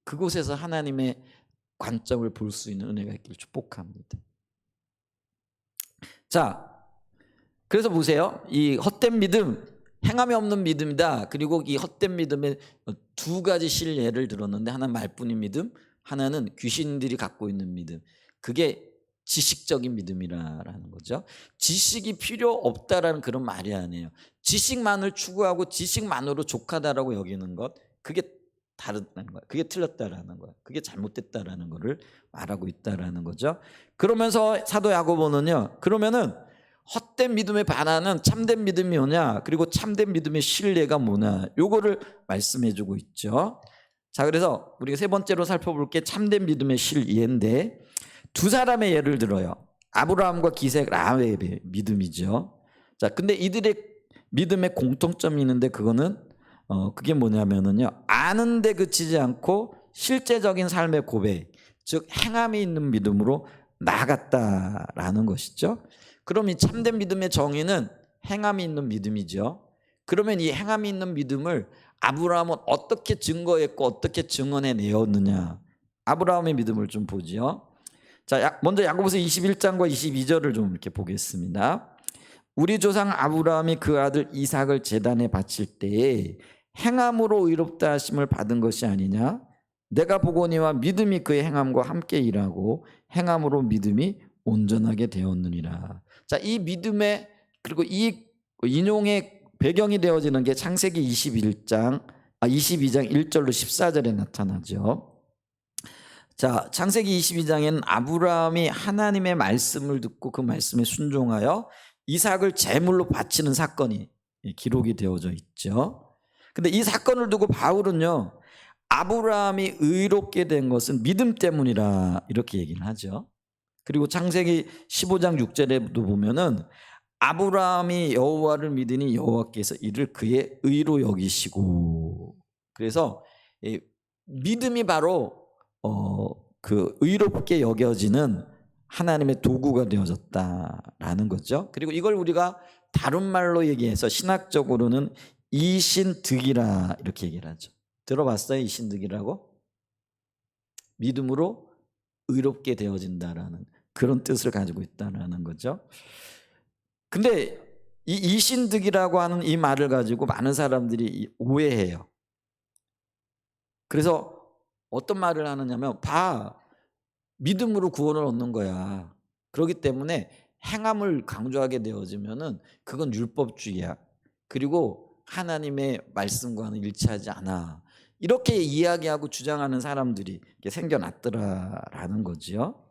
그곳에서 하나님의 관점을 볼 수 있는 은혜가 있기를 축복합니다. 자, 그래서 보세요. 이 헛된 믿음, 행함이 없는 믿음이다. 그리고 이 헛된 믿음의 두 가지 실예를 들었는데, 하나는 말뿐인 믿음, 하나는 귀신들이 갖고 있는 믿음. 그게 지식적인 믿음이라는 거죠. 지식이 필요 없다라는 그런 말이 아니에요. 지식만을 추구하고 지식만으로 족하다라고 여기는 것, 그게 다르다는 거예요. 그게 틀렸다라는 거예요. 그게 잘못됐다라는 거를 말하고 있다라는 거죠. 그러면서 사도 야고보는요, 그러면은 헛된 믿음에 반하는 참된 믿음이 뭐냐, 그리고 참된 믿음의 신뢰가 뭐냐, 요거를 말씀해주고 있죠. 자, 그래서 우리가 세 번째로 살펴볼 게 참된 믿음의 실예인데, 두 사람의 예를 들어요. 아브라함과 기색 라합의 믿음이죠. 자, 근데 이들의 믿음에 공통점이 있는데, 그게 뭐냐면은요, 아는데 그치지 않고 실제적인 삶의 고백, 즉 행함이 있는 믿음으로 나아갔다라는 것이죠. 그럼 이 참된 믿음의 정의는 행함이 있는 믿음이죠. 그러면 이 행함이 있는 믿음을 아브라함은 어떻게 증거했고 어떻게 증언해 내었느냐, 아브라함의 믿음을 좀 보죠. 자, 먼저 야고보서 21장과 22절을 좀 이렇게 보겠습니다. 우리 조상 아브라함이 그 아들 이삭을 제단에 바칠 때에 행함으로 의롭다 하심을 받은 것이 아니냐, 내가 보거니와 믿음이 그의 행함과 함께 일하고 행함으로 믿음이 온전하게 되었느니라. 자, 이 믿음의, 그리고 이 인용의 배경이 되어지는 게 창세기 22장 1절로 14절에 나타나죠. 자, 창세기 22장에는 아브라함이 하나님의 말씀을 듣고 그 말씀에 순종하여 이삭을 제물로 바치는 사건이 기록이 되어져 있죠. 근데 이 사건을 두고 바울은요, 아브라함이 의롭게 된 것은 믿음 때문이라 이렇게 얘기를 하죠. 그리고 창세기 15장 6절에도 보면은 아브라함이 여호와를 믿으니 여호와께서 이를 그의 의로 여기시고, 그래서 믿음이 바로 그 의롭게 여겨지는 하나님의 도구가 되어졌다라는 거죠. 그리고 이걸 우리가 다른 말로 얘기해서 신학적으로는 이신득이라 이렇게 얘기를 하죠. 들어봤어요? 이신득이라고? 믿음으로 의롭게 되어진다라는 그런 뜻을 가지고 있다라는 거죠. 근데 이 이신득이라고 하는 이 말을 가지고 많은 사람들이 오해해요. 그래서 어떤 말을 하느냐면, 믿음으로 구원을 얻는 거야. 그렇기 때문에 행함을 강조하게 되어지면은 그건 율법주의야. 그리고 하나님의 말씀과는 일치하지 않아. 이렇게 이야기하고 주장하는 사람들이 생겨났더라라는 거지요.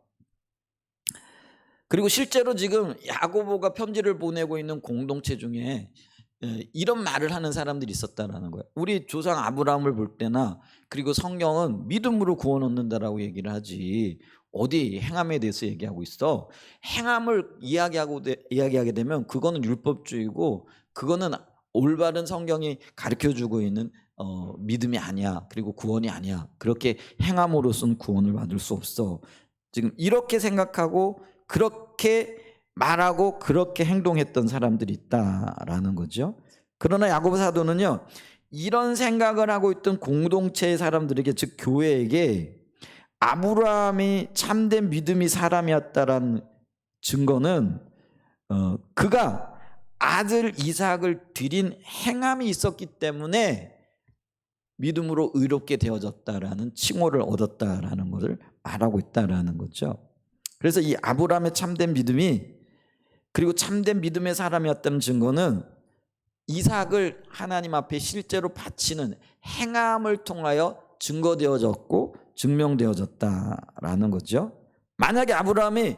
그리고 실제로 지금 야고보가 편지를 보내고 있는 공동체 중에 이런 말을 하는 사람들이 있었다라는 거예요. 우리 조상 아브라함을 볼 때나, 그리고 성경은 믿음으로 구원 얻는다라고 얘기를 하지 어디 행함에 대해서 얘기하고 있어. 행함을 이야기하게 되면 그거는 율법주의고, 그거는 올바른 성경이 가르쳐주고 있는 믿음이 아니야. 그리고 구원이 아니야. 그렇게 행함으로서는 구원을 받을 수 없어. 지금 이렇게 생각하고 그렇게 말하고 그렇게 행동했던 사람들이 있다라는 거죠. 그러나 야고보 사도는요, 이런 생각을 하고 있던 공동체의 사람들에게, 즉 교회에게, 아브라함이 참된 믿음의 사람이었다라는 증거는 그가 아들 이삭을 드린 행함이 있었기 때문에 믿음으로 의롭게 되어졌다라는 칭호를 얻었다라는 것을 말하고 있다라는 거죠. 그래서 이 아브라함의 참된 믿음이 그리고 참된 믿음의 사람이었다는 증거는 이삭을 하나님 앞에 실제로 바치는 행함을 통하여 증거되어졌고 증명되어졌다라는 거죠. 만약에 아브라함이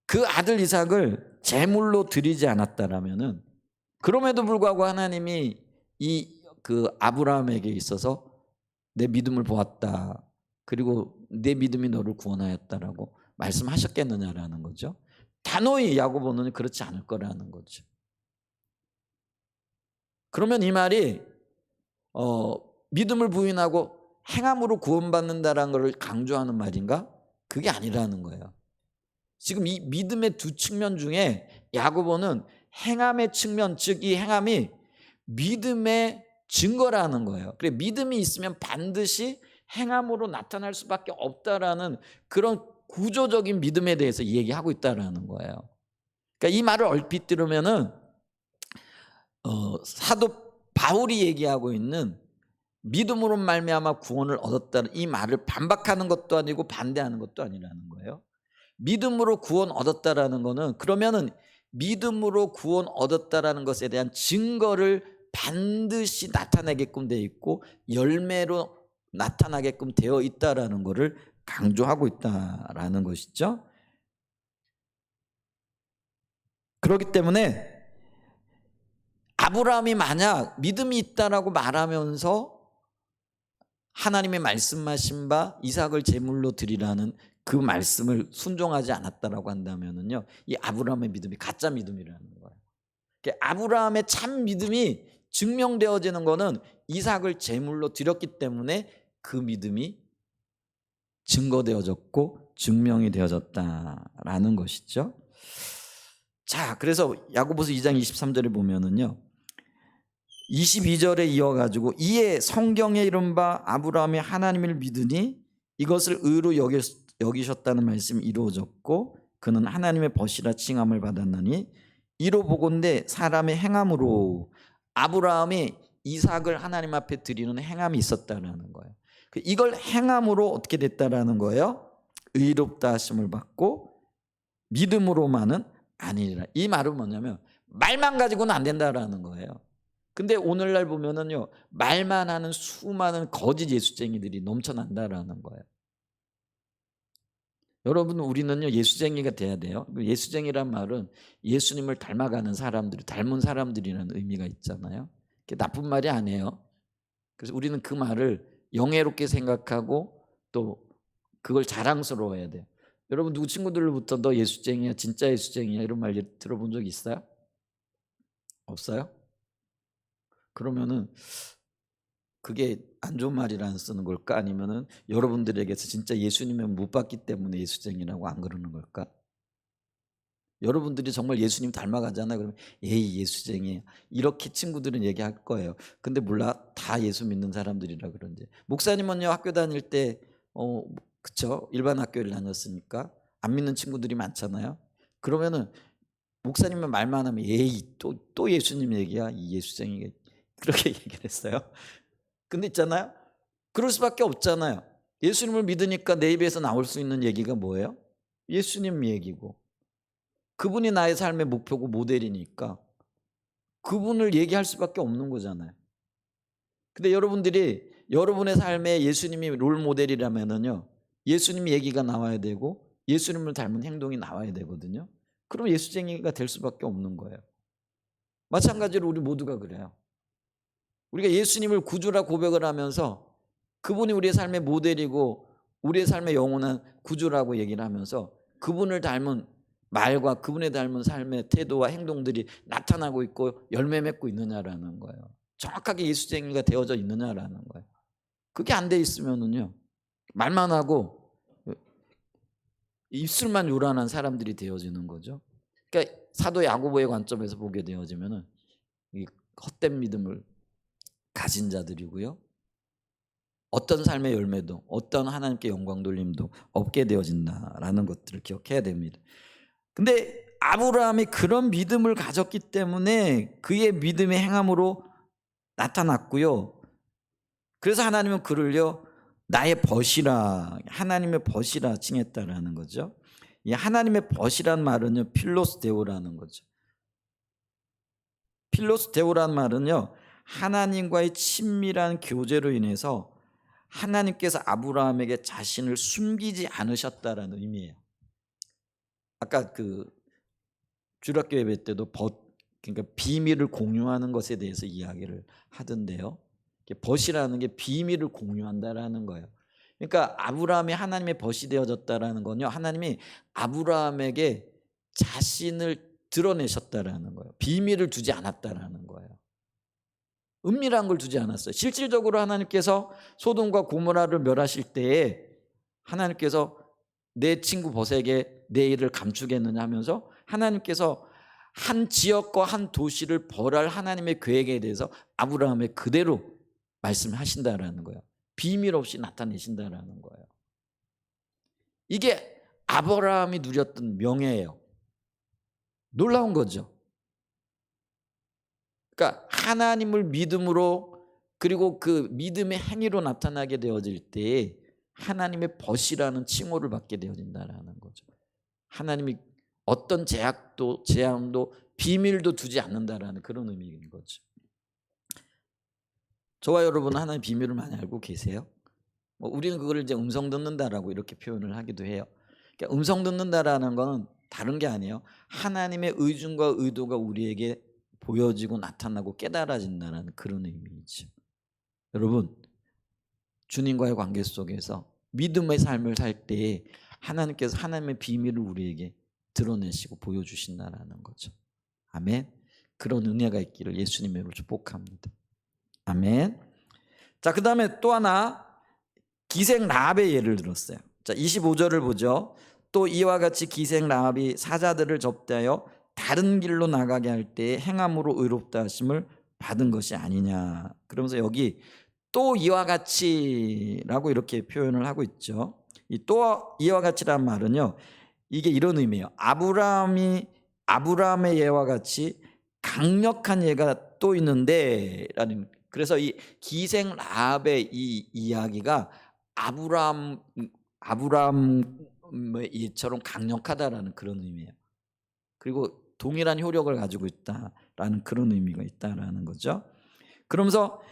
그 아들 이삭을 제물로 드리지 않았다라면은, 그럼에도 불구하고 하나님이 그 아브라함에게 있어서 내 믿음을 보았다, 그리고 내 믿음이 너를 구원하였다라고 말씀하셨겠느냐라는 거죠. 단호히 야고보는 그렇지 않을 거라는 거죠. 그러면 이 말이 믿음을 부인하고 행함으로 구원받는다라는 것을 강조하는 말인가? 그게 아니라는 거예요. 지금 이 믿음의 두 측면 중에 야고보는 행함의 측면, 즉 이 행함이 믿음의 증거라는 거예요. 그래, 믿음이 있으면 반드시 행함으로 나타날 수밖에 없다라는 그런 구조적인 믿음에 대해서 얘기하고 있다라는 거예요. 그러니까 이 말을 얼핏 들으면은 사도 바울이 얘기하고 있는 믿음으로 말미암아 구원을 얻었다는 이 말을 반박하는 것도 아니고 반대하는 것도 아니라는 거예요. 믿음으로 구원 얻었다라는 거는, 그러면은 믿음으로 구원 얻었다라는 것에 대한 증거를 반드시 나타내게끔 되어 있고 열매로 나타나게끔 되어 있다라는 것을 강조하고 있다라는 것이죠. 그렇기 때문에 아브라함이 만약 믿음이 있다라고 말하면서 하나님의 말씀하신 바 이삭을 제물로 드리라는 그 말씀을 순종하지 않았다라고 한다면은요, 이 아브라함의 믿음이 가짜 믿음이라는 거예요. 아브라함의 참 믿음이 증명되어지는 것은 이삭을 제물로 드렸기 때문에 그 믿음이 증거되어졌고 증명이 되어졌다라는 것이죠. 자, 그래서 야고보서 2장 23절에 보면은요, 22절에 이어가지고 이에 성경에 이른바 아브라함이 하나님을 믿으니 이것을 의로 여기셨다는 말씀이 이루어졌고 그는 하나님의 벗이라 칭함을 받았나니 이로 보건대 사람의 행함으로 아브라함이 이삭을 하나님 앞에 드리는 행함이 있었다는 거예요. 이걸 행함으로 어떻게 됐다라는 거예요? 의롭다 하심을 받고 믿음으로만은 아니라. 이 말은 뭐냐면 말만 가지고는 안 된다라는 거예요. 근데 오늘날 보면은요, 말만 하는 수많은 거짓 예수쟁이들이 넘쳐난다라는 거예요. 여러분, 우리는요 예수쟁이가 돼야 돼요. 예수쟁이란 말은 예수님을 닮아가는 사람들이, 닮은 사람들이라는 의미가 있잖아요. 그게 나쁜 말이 아니에요. 그래서 우리는 그 말을 영예롭게 생각하고 또 그걸 자랑스러워해야 돼요. 여러분, 누구 친구들로부터 너 예수쟁이야, 진짜 예수쟁이야 이런 말 들어본 적 있어요? 없어요? 그러면은 그게 안 좋은 말이라는 쓰는 걸까? 아니면은 여러분들에게서 진짜 예수님을 못 봤기 때문에 예수쟁이라고 안 그러는 걸까? 여러분들이 정말 예수님 닮아가잖아요. 그러면 에이 예수쟁이 이렇게 친구들은 얘기할 거예요. 근데 몰라, 다 예수 믿는 사람들이라 그런지. 목사님은요 학교 다닐 때 그쵸, 일반 학교를 다녔으니까 안 믿는 친구들이 많잖아요. 그러면은 목사님은 말만 하면 에이 또 예수님 얘기야, 이 예수쟁이가, 그렇게 얘기를 했어요. 근데 있잖아요, 그럴 수밖에 없잖아요. 예수님을 믿으니까 내 입에서 나올 수 있는 얘기가 뭐예요? 예수님 얘기고, 그분이 나의 삶의 목표고 모델이니까 그분을 얘기할 수밖에 없는 거잖아요. 근데 여러분들이 여러분의 삶에 예수님이 롤 모델이라면은요, 예수님 얘기가 나와야 되고 예수님을 닮은 행동이 나와야 되거든요. 그럼 예수쟁이가 될 수밖에 없는 거예요. 마찬가지로 우리 모두가 그래요. 우리가 예수님을 구주라 고백을 하면서 그분이 우리의 삶의 모델이고 우리의 삶의 영원한 구주라고 얘기를 하면서 그분을 닮은 말과 그분의 닮은 삶의 태도와 행동들이 나타나고 있고 열매 맺고 있느냐라는 거예요. 정확하게 예수쟁이가 되어져 있느냐라는 거예요. 그게 안 돼 있으면은요, 말만 하고 입술만 요란한 사람들이 되어지는 거죠. 그러니까 사도 야고보의 관점에서 보게 되어지면은 이 헛된 믿음을 가진 자들이고요, 어떤 삶의 열매도 어떤 하나님께 영광 돌림도 없게 되어진다라는 것들을 기억해야 됩니다. 근데 아브라함이 그런 믿음을 가졌기 때문에 그의 믿음의 행함으로 나타났고요. 그래서 하나님은 그를요 나의 벗이라, 하나님의 벗이라 칭했다라는 거죠. 이 하나님의 벗이란 말은요, 필로스데오라는 거죠. 필로스데오라는 말은요, 하나님과의 친밀한 교제로 인해서 하나님께서 아브라함에게 자신을 숨기지 않으셨다라는 의미예요. 아까 그 주일학교 예배 때도 그러니까 비밀을 공유하는 것에 대해서 이야기를 하던데요. 벗이라는 게 비밀을 공유한다라는 거예요. 그러니까 아브라함이 하나님의 벗이 되어졌다라는 건요, 하나님이 아브라함에게 자신을 드러내셨다라는 거예요. 비밀을 두지 않았다라는 거예요. 은밀한 걸 두지 않았어요. 실질적으로 하나님께서 소돔과 고모라를 멸하실 때에 하나님께서 내 친구 벗에게 내 일을 감추겠느냐 하면서 하나님께서 한 지역과 한 도시를 벌할 하나님의 계획에 대해서 아브라함에 그대로 말씀하신다라는 거예요. 비밀 없이 나타내신다라는 거예요. 이게 아브라함이 누렸던 명예예요. 놀라운 거죠. 그러니까 하나님을 믿음으로, 그리고 그 믿음의 행위로 나타나게 되어질 때에 하나님의 벗이라는 칭호를 받게 되어진다라는 거죠. 하나님이 어떤 제한도 비밀도 두지 않는다라는 그런 의미인 거죠. 저와 여러분은 하나님의 비밀을 많이 알고 계세요? 우리는 그걸 이제 음성 듣는다라고 이렇게 표현을 하기도 해요. 그러니까 음성 듣는다라는 거는 다른 게 아니에요. 하나님의 의중과 의도가 우리에게 보여지고 나타나고 깨달아진다는 그런 의미이죠. 여러분, 주님과의 관계 속에서 믿음의 삶을 살 때에 하나님께서 하나님의 비밀을 우리에게 드러내시고 보여주신다는 거죠. 아멘. 그런 은혜가 있기를 예수님의 이름으로 축복합니다. 아멘. 자, 그 다음에 또 하나 기생 라합의 예를 들었어요. 자, 25절을 보죠. 또 이와 같이 기생 라합이 사자들을 접대하여 다른 길로 나가게 할 때 행함으로 의롭다 하심을 받은 것이 아니냐. 그러면서 여기 또 이와 같이라고 이렇게 표현을 하고 있죠. 이 또 이와 같이란 말은요, 이게 이런 의미예요. 아브라함의 예와 같이 강력한 예가 또 있는데 라는. 그래서 이 기생 라합의 이 이야기가 아브라함의 예처럼 강력하다라는 그런 의미예요. 그리고 동일한 효력을 가지고 있다라는 그런 의미가 있다라는 거죠. 그러면서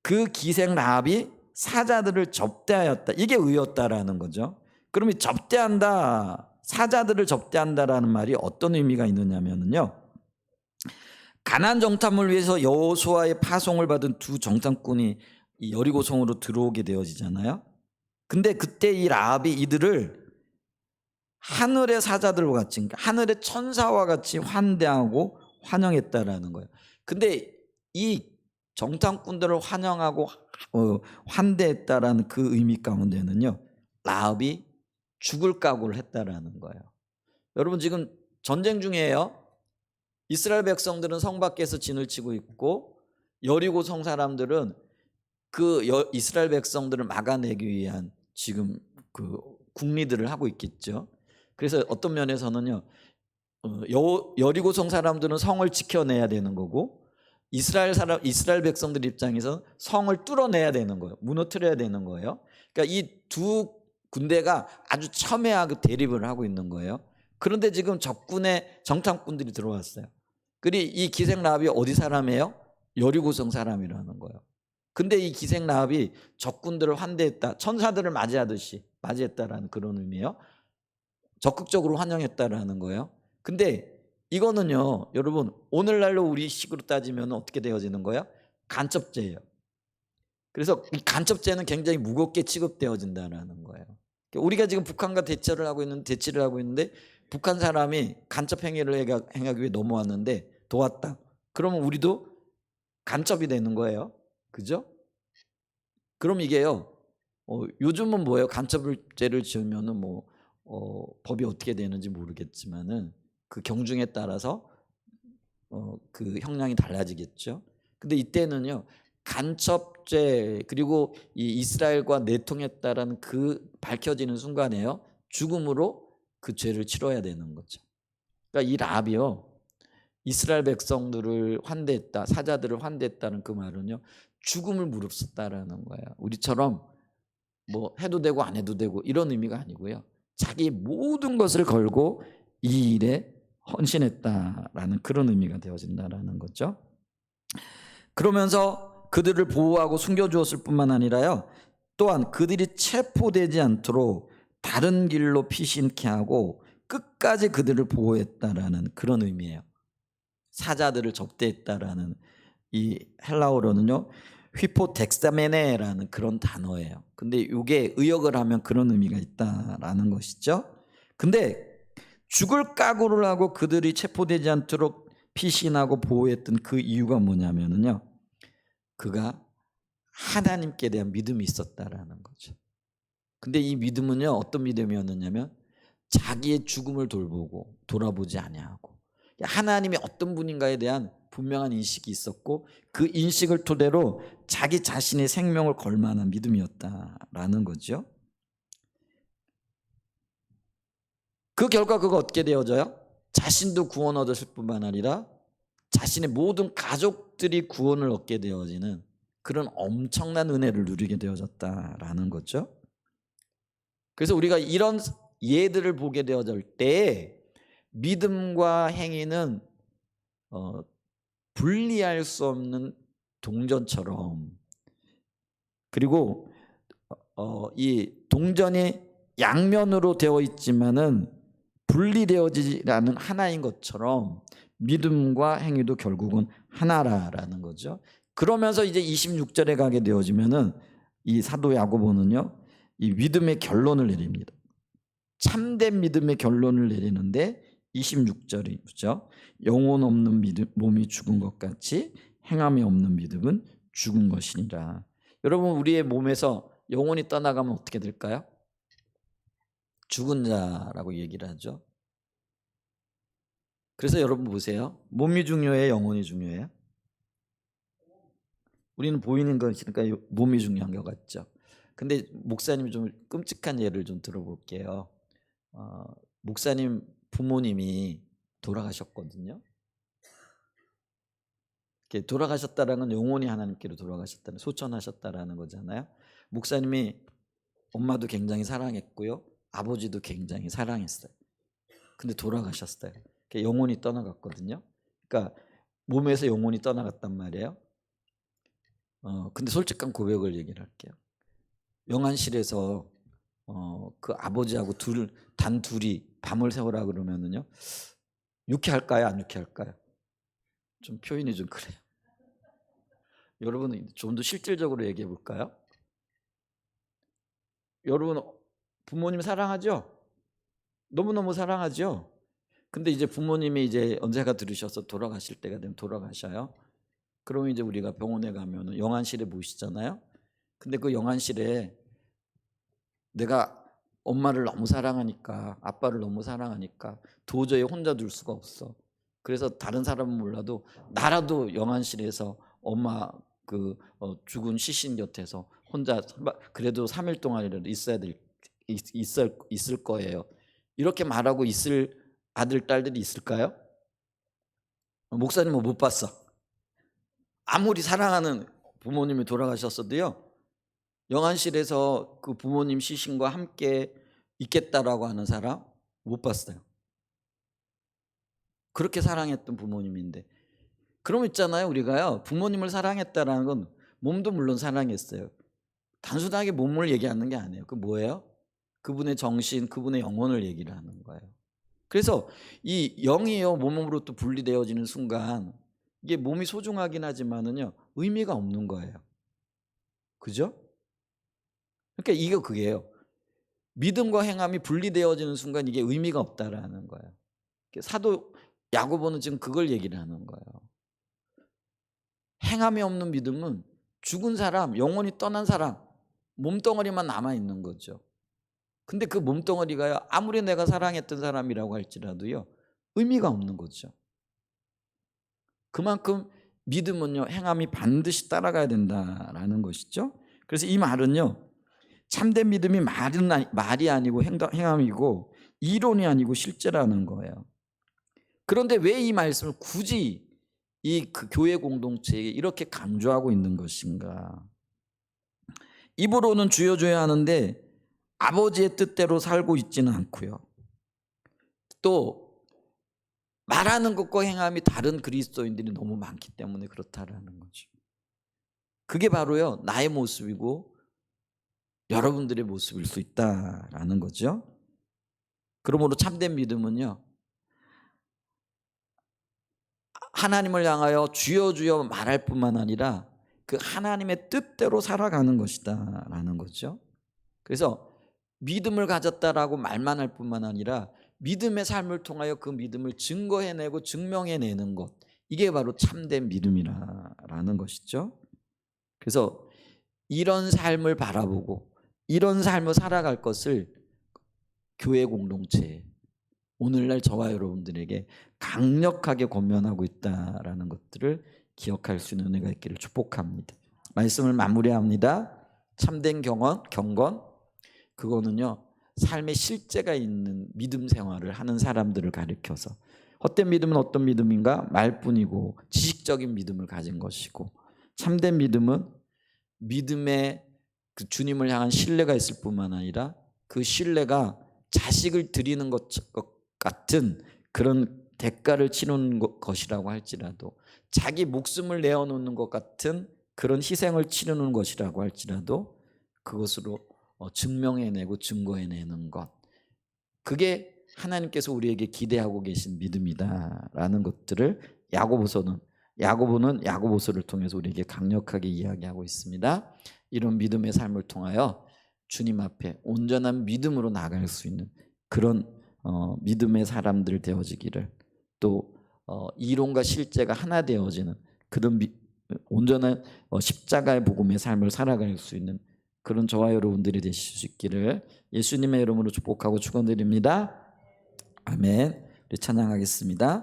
그 기생 라합이 사자들을 접대하였다. 이게 의였다라는 거죠. 그러면 접대한다, 사자들을 접대한다라는 말이 어떤 의미가 있느냐면요, 가나안 정탐을 위해서 여호수아의 파송을 받은 두 정탐꾼이 이 여리고성으로 들어오게 되어지잖아요. 근데 그때 이 라합이 이들을 하늘의 사자들과 같이, 그러니까 하늘의 천사와 같이 환대하고 환영했다라는 거예요. 근데 이 정탐꾼들을 환영하고 환대했다라는 그 의미 가운데는요, 라합이 죽을 각오를 했다라는 거예요. 여러분, 지금 전쟁 중이에요. 이스라엘 백성들은 성 밖에서 진을 치고 있고 여리고 성 사람들은 그 이스라엘 백성들을 막아내기 위한 지금 그 궁리들을 하고 있겠죠. 그래서 어떤 면에서는요, 여리고 성 사람들은 성을 지켜내야 되는 거고 이스라엘 백성들 입장에서 성을 뚫어내야 되는 거예요. 무너뜨려야 되는 거예요. 그러니까 이 두 군대가 아주 첨예하게 대립을 하고 있는 거예요. 그런데 지금 적군의 정탐꾼들이 들어왔어요. 그리고 이 기생 라합이 어디 사람이에요? 여리고성 사람이라는 거예요. 근데 이 기생 라합이 적군들을 환대했다, 천사들을 맞이하듯이 맞이했다라는 그런 의미예요. 적극적으로 환영했다라는 거예요. 근데 이거는요, 여러분, 오늘날로 우리 식으로 따지면 어떻게 되어지는 거예요? 간첩죄예요. 그래서 이 간첩죄는 굉장히 무겁게 취급되어진다는 거예요. 우리가 지금 북한과 대치를 하고 있는데 북한 사람이 간첩 행위를 행하기 위해 넘어왔는데 도왔다. 그러면 우리도 간첩이 되는 거예요. 그죠? 그럼 이게요, 요즘은 뭐예요? 간첩죄를 지으면은 법이 어떻게 되는지 모르겠지만은 그 경중에 따라서 그 형량이 달라지겠죠. 근데 이때는요, 간첩죄 그리고 이 이스라엘과 내통했다라는 그 밝혀지는 순간에요, 죽음으로 그 죄를 치러야 되는 거죠. 그러니까 이 라합이요, 이스라엘 백성들을 환대했다, 사자들을 환대했다는 그 말은요, 죽음을 무릅쓰다라는 거예요. 우리처럼 뭐 해도 되고 안 해도 되고 이런 의미가 아니고요, 자기 모든 것을 걸고 이 일에 헌신했다라는 그런 의미가 되어진다라는 거죠. 그러면서 그들을 보호하고 숨겨주었을 뿐만 아니라요, 또한 그들이 체포되지 않도록 다른 길로 피신케 하고 끝까지 그들을 보호했다라는 그런 의미예요. 사자들을 접대했다라는 이 헬라어로는요, 휘포덱사메네라는 그런 단어예요. 근데 이게 의역을 하면 그런 의미가 있다라는 것이죠. 근데 죽을 각오를 하고 그들이 체포되지 않도록 피신하고 보호했던 그 이유가 뭐냐면요, 그가 하나님께 대한 믿음이 있었다라는 거죠. 근데 이 믿음은요, 어떤 믿음이었느냐면 자기의 죽음을 돌보고 돌아보지 아니하고 하나님이 어떤 분인가에 대한 분명한 인식이 있었고 그 인식을 토대로 자기 자신의 생명을 걸 만한 믿음이었다라는 거죠. 그 결과 그가 어떻게 되어져요? 자신도 구원 얻었을 뿐만 아니라 자신의 모든 가족들이 구원을 얻게 되어지는 그런 엄청난 은혜를 누리게 되어졌다라는 거죠. 그래서 우리가 이런 예들을 보게 되어질 때 믿음과 행위는 분리할 수 없는 동전처럼, 그리고 이 동전이 양면으로 되어 있지만은 분리되어지지 않은 하나인 것처럼 믿음과 행위도 결국은 하나라는 거죠. 그러면서 이제 26절에 가게 되어지면은 이 사도 야고보는요, 이 믿음의 결론을 내립니다. 참된 믿음의 결론을 내리는데 26절이죠. 영혼 없는 믿음, 몸이 죽은 것 같이 행함이 없는 믿음은 죽은 것이니라. 여러분, 우리의 몸에서 영혼이 떠나가면 어떻게 될까요? 죽은 자라고 얘기를 하죠. 그래서 여러분 보세요. 몸이 중요해요, 영혼이 중요해요? 우리는 보이는 것이니까 몸이 중요한 것 같죠. 근데 목사님이 좀 끔찍한 예를 좀 들어볼게요. 목사님 부모님이 돌아가셨거든요. 돌아가셨다라는 건 영혼이 하나님께로 돌아가셨다는, 소천하셨다라는 거잖아요. 목사님이 엄마도 굉장히 사랑했고요, 아버지도 굉장히 사랑했어요. 근데 돌아가셨어요. 영혼이 떠나갔거든요. 그러니까 몸에서 영혼이 떠나갔단 말이에요. 근데 솔직한 고백을 얘기를 할게요. 영안실에서 그 아버지하고 단 둘이 밤을 새우라 그러면은요, 유쾌할까요, 안 유쾌할까요? 좀 표현이 좀 그래요. 여러분, 좀 더 실질적으로 얘기해 볼까요? 여러분, 부모님 사랑하죠? 너무너무 사랑하죠? 근데 이제 부모님이 이제 언제가 들으셔서 돌아가실 때가 되면 돌아가셔요. 그러면 이제 우리가 병원에 가면은 영안실에 모시잖아요. 근데 그 영안실에 내가 엄마를 너무 사랑하니까, 아빠를 너무 사랑하니까 도저히 혼자 둘 수가 없어. 그래서 다른 사람은 몰라도 나라도 영안실에서 엄마 죽은 시신 곁에서 혼자 그래도 3일 동안이라도 있을 거예요. 이렇게 말하고 있을 아들 딸들이 있을까요? 목사님은 못 봤어. 아무리 사랑하는 부모님이 돌아가셨어도요, 영안실에서 그 부모님 시신과 함께 있겠다라고 하는 사람 못 봤어요. 그렇게 사랑했던 부모님인데. 그럼 있잖아요, 우리가요, 부모님을 사랑했다라는 건 몸도 물론 사랑했어요. 단순하게 몸을 얘기하는 게 아니에요. 그 뭐예요? 그분의 정신, 그분의 영혼을 얘기를 하는 거예요. 그래서 이 영이요, 몸으로부터 분리되어지는 순간 이게 몸이 소중하긴 하지만은요, 의미가 없는 거예요. 그죠? 그러니까 이게 그게요. 믿음과 행함이 분리되어지는 순간 이게 의미가 없다라는 거예요. 사도 야고보는 지금 그걸 얘기를 하는 거예요. 행함이 없는 믿음은 죽은 사람, 영혼이 떠난 사람, 몸뚱어리만 남아 있는 거죠. 근데 그 몸뚱어리가요, 아무리 내가 사랑했던 사람이라고 할지라도요, 의미가 없는 거죠. 그만큼 믿음은요, 행함이 반드시 따라가야 된다라는 것이죠. 그래서 이 말은요, 참된 믿음이 말이 아니고 행함이고 이론이 아니고 실제라는 거예요. 그런데 왜 이 말씀을 굳이 그 교회 공동체에 이렇게 강조하고 있는 것인가? 입으로는 주여 주여 하는데 아버지의 뜻대로 살고 있지는 않고요. 또 말하는 것과 행함이 다른 그리스도인들이 너무 많기 때문에 그렇다라는 거죠. 그게 바로요 나의 모습이고 여러분들의 모습일 수 있다라는 거죠. 그러므로 참된 믿음은요 하나님을 향하여 주여 주여 말할 뿐만 아니라 그 하나님의 뜻대로 살아가는 것이다라는 거죠. 그래서 믿음을 가졌다라고 말만 할 뿐만 아니라 믿음의 삶을 통하여 그 믿음을 증거해내고 증명해내는 것, 이게 바로 참된 믿음이라는 것이죠. 그래서 이런 삶을 바라보고 이런 삶을 살아갈 것을 교회 공동체, 오늘날 저와 여러분들에게 강력하게 권면하고 있다라는 것들을 기억할 수 있는 은혜가 있기를 축복합니다. 말씀을 마무리합니다. 참된 경건, 그거는요 삶의 실제가 있는 믿음 생활을 하는 사람들을 가리켜서, 헛된 믿음은 어떤 믿음인가? 말뿐이고 지식적인 믿음을 가진 것이고, 참된 믿음은 믿음의 그 주님을 향한 신뢰가 있을 뿐만 아니라 그 신뢰가 자식을 드리는 것 같은 그런 대가를 치르는 것이라고 할지라도, 자기 목숨을 내어놓는 것 같은 그런 희생을 치르는 것이라고 할지라도 그것으로 증명해내고 증거해내는 것, 그게 하나님께서 우리에게 기대하고 계신 믿음이다라는 것들을 야고보는 야고보서를 통해서 우리에게 강력하게 이야기하고 있습니다. 이런 믿음의 삶을 통하여 주님 앞에 온전한 믿음으로 나아갈 수 있는 그런 믿음의 사람들 되어지기를, 또 이론과 실제가 하나 되어지는 그런 온전한 십자가의 복음의 삶을 살아갈 수 있는 그런 저와 여러분들이 되실 수 있기를 예수님의 이름으로 축복하고 축원드립니다. 아멘. 우리 찬양하겠습니다.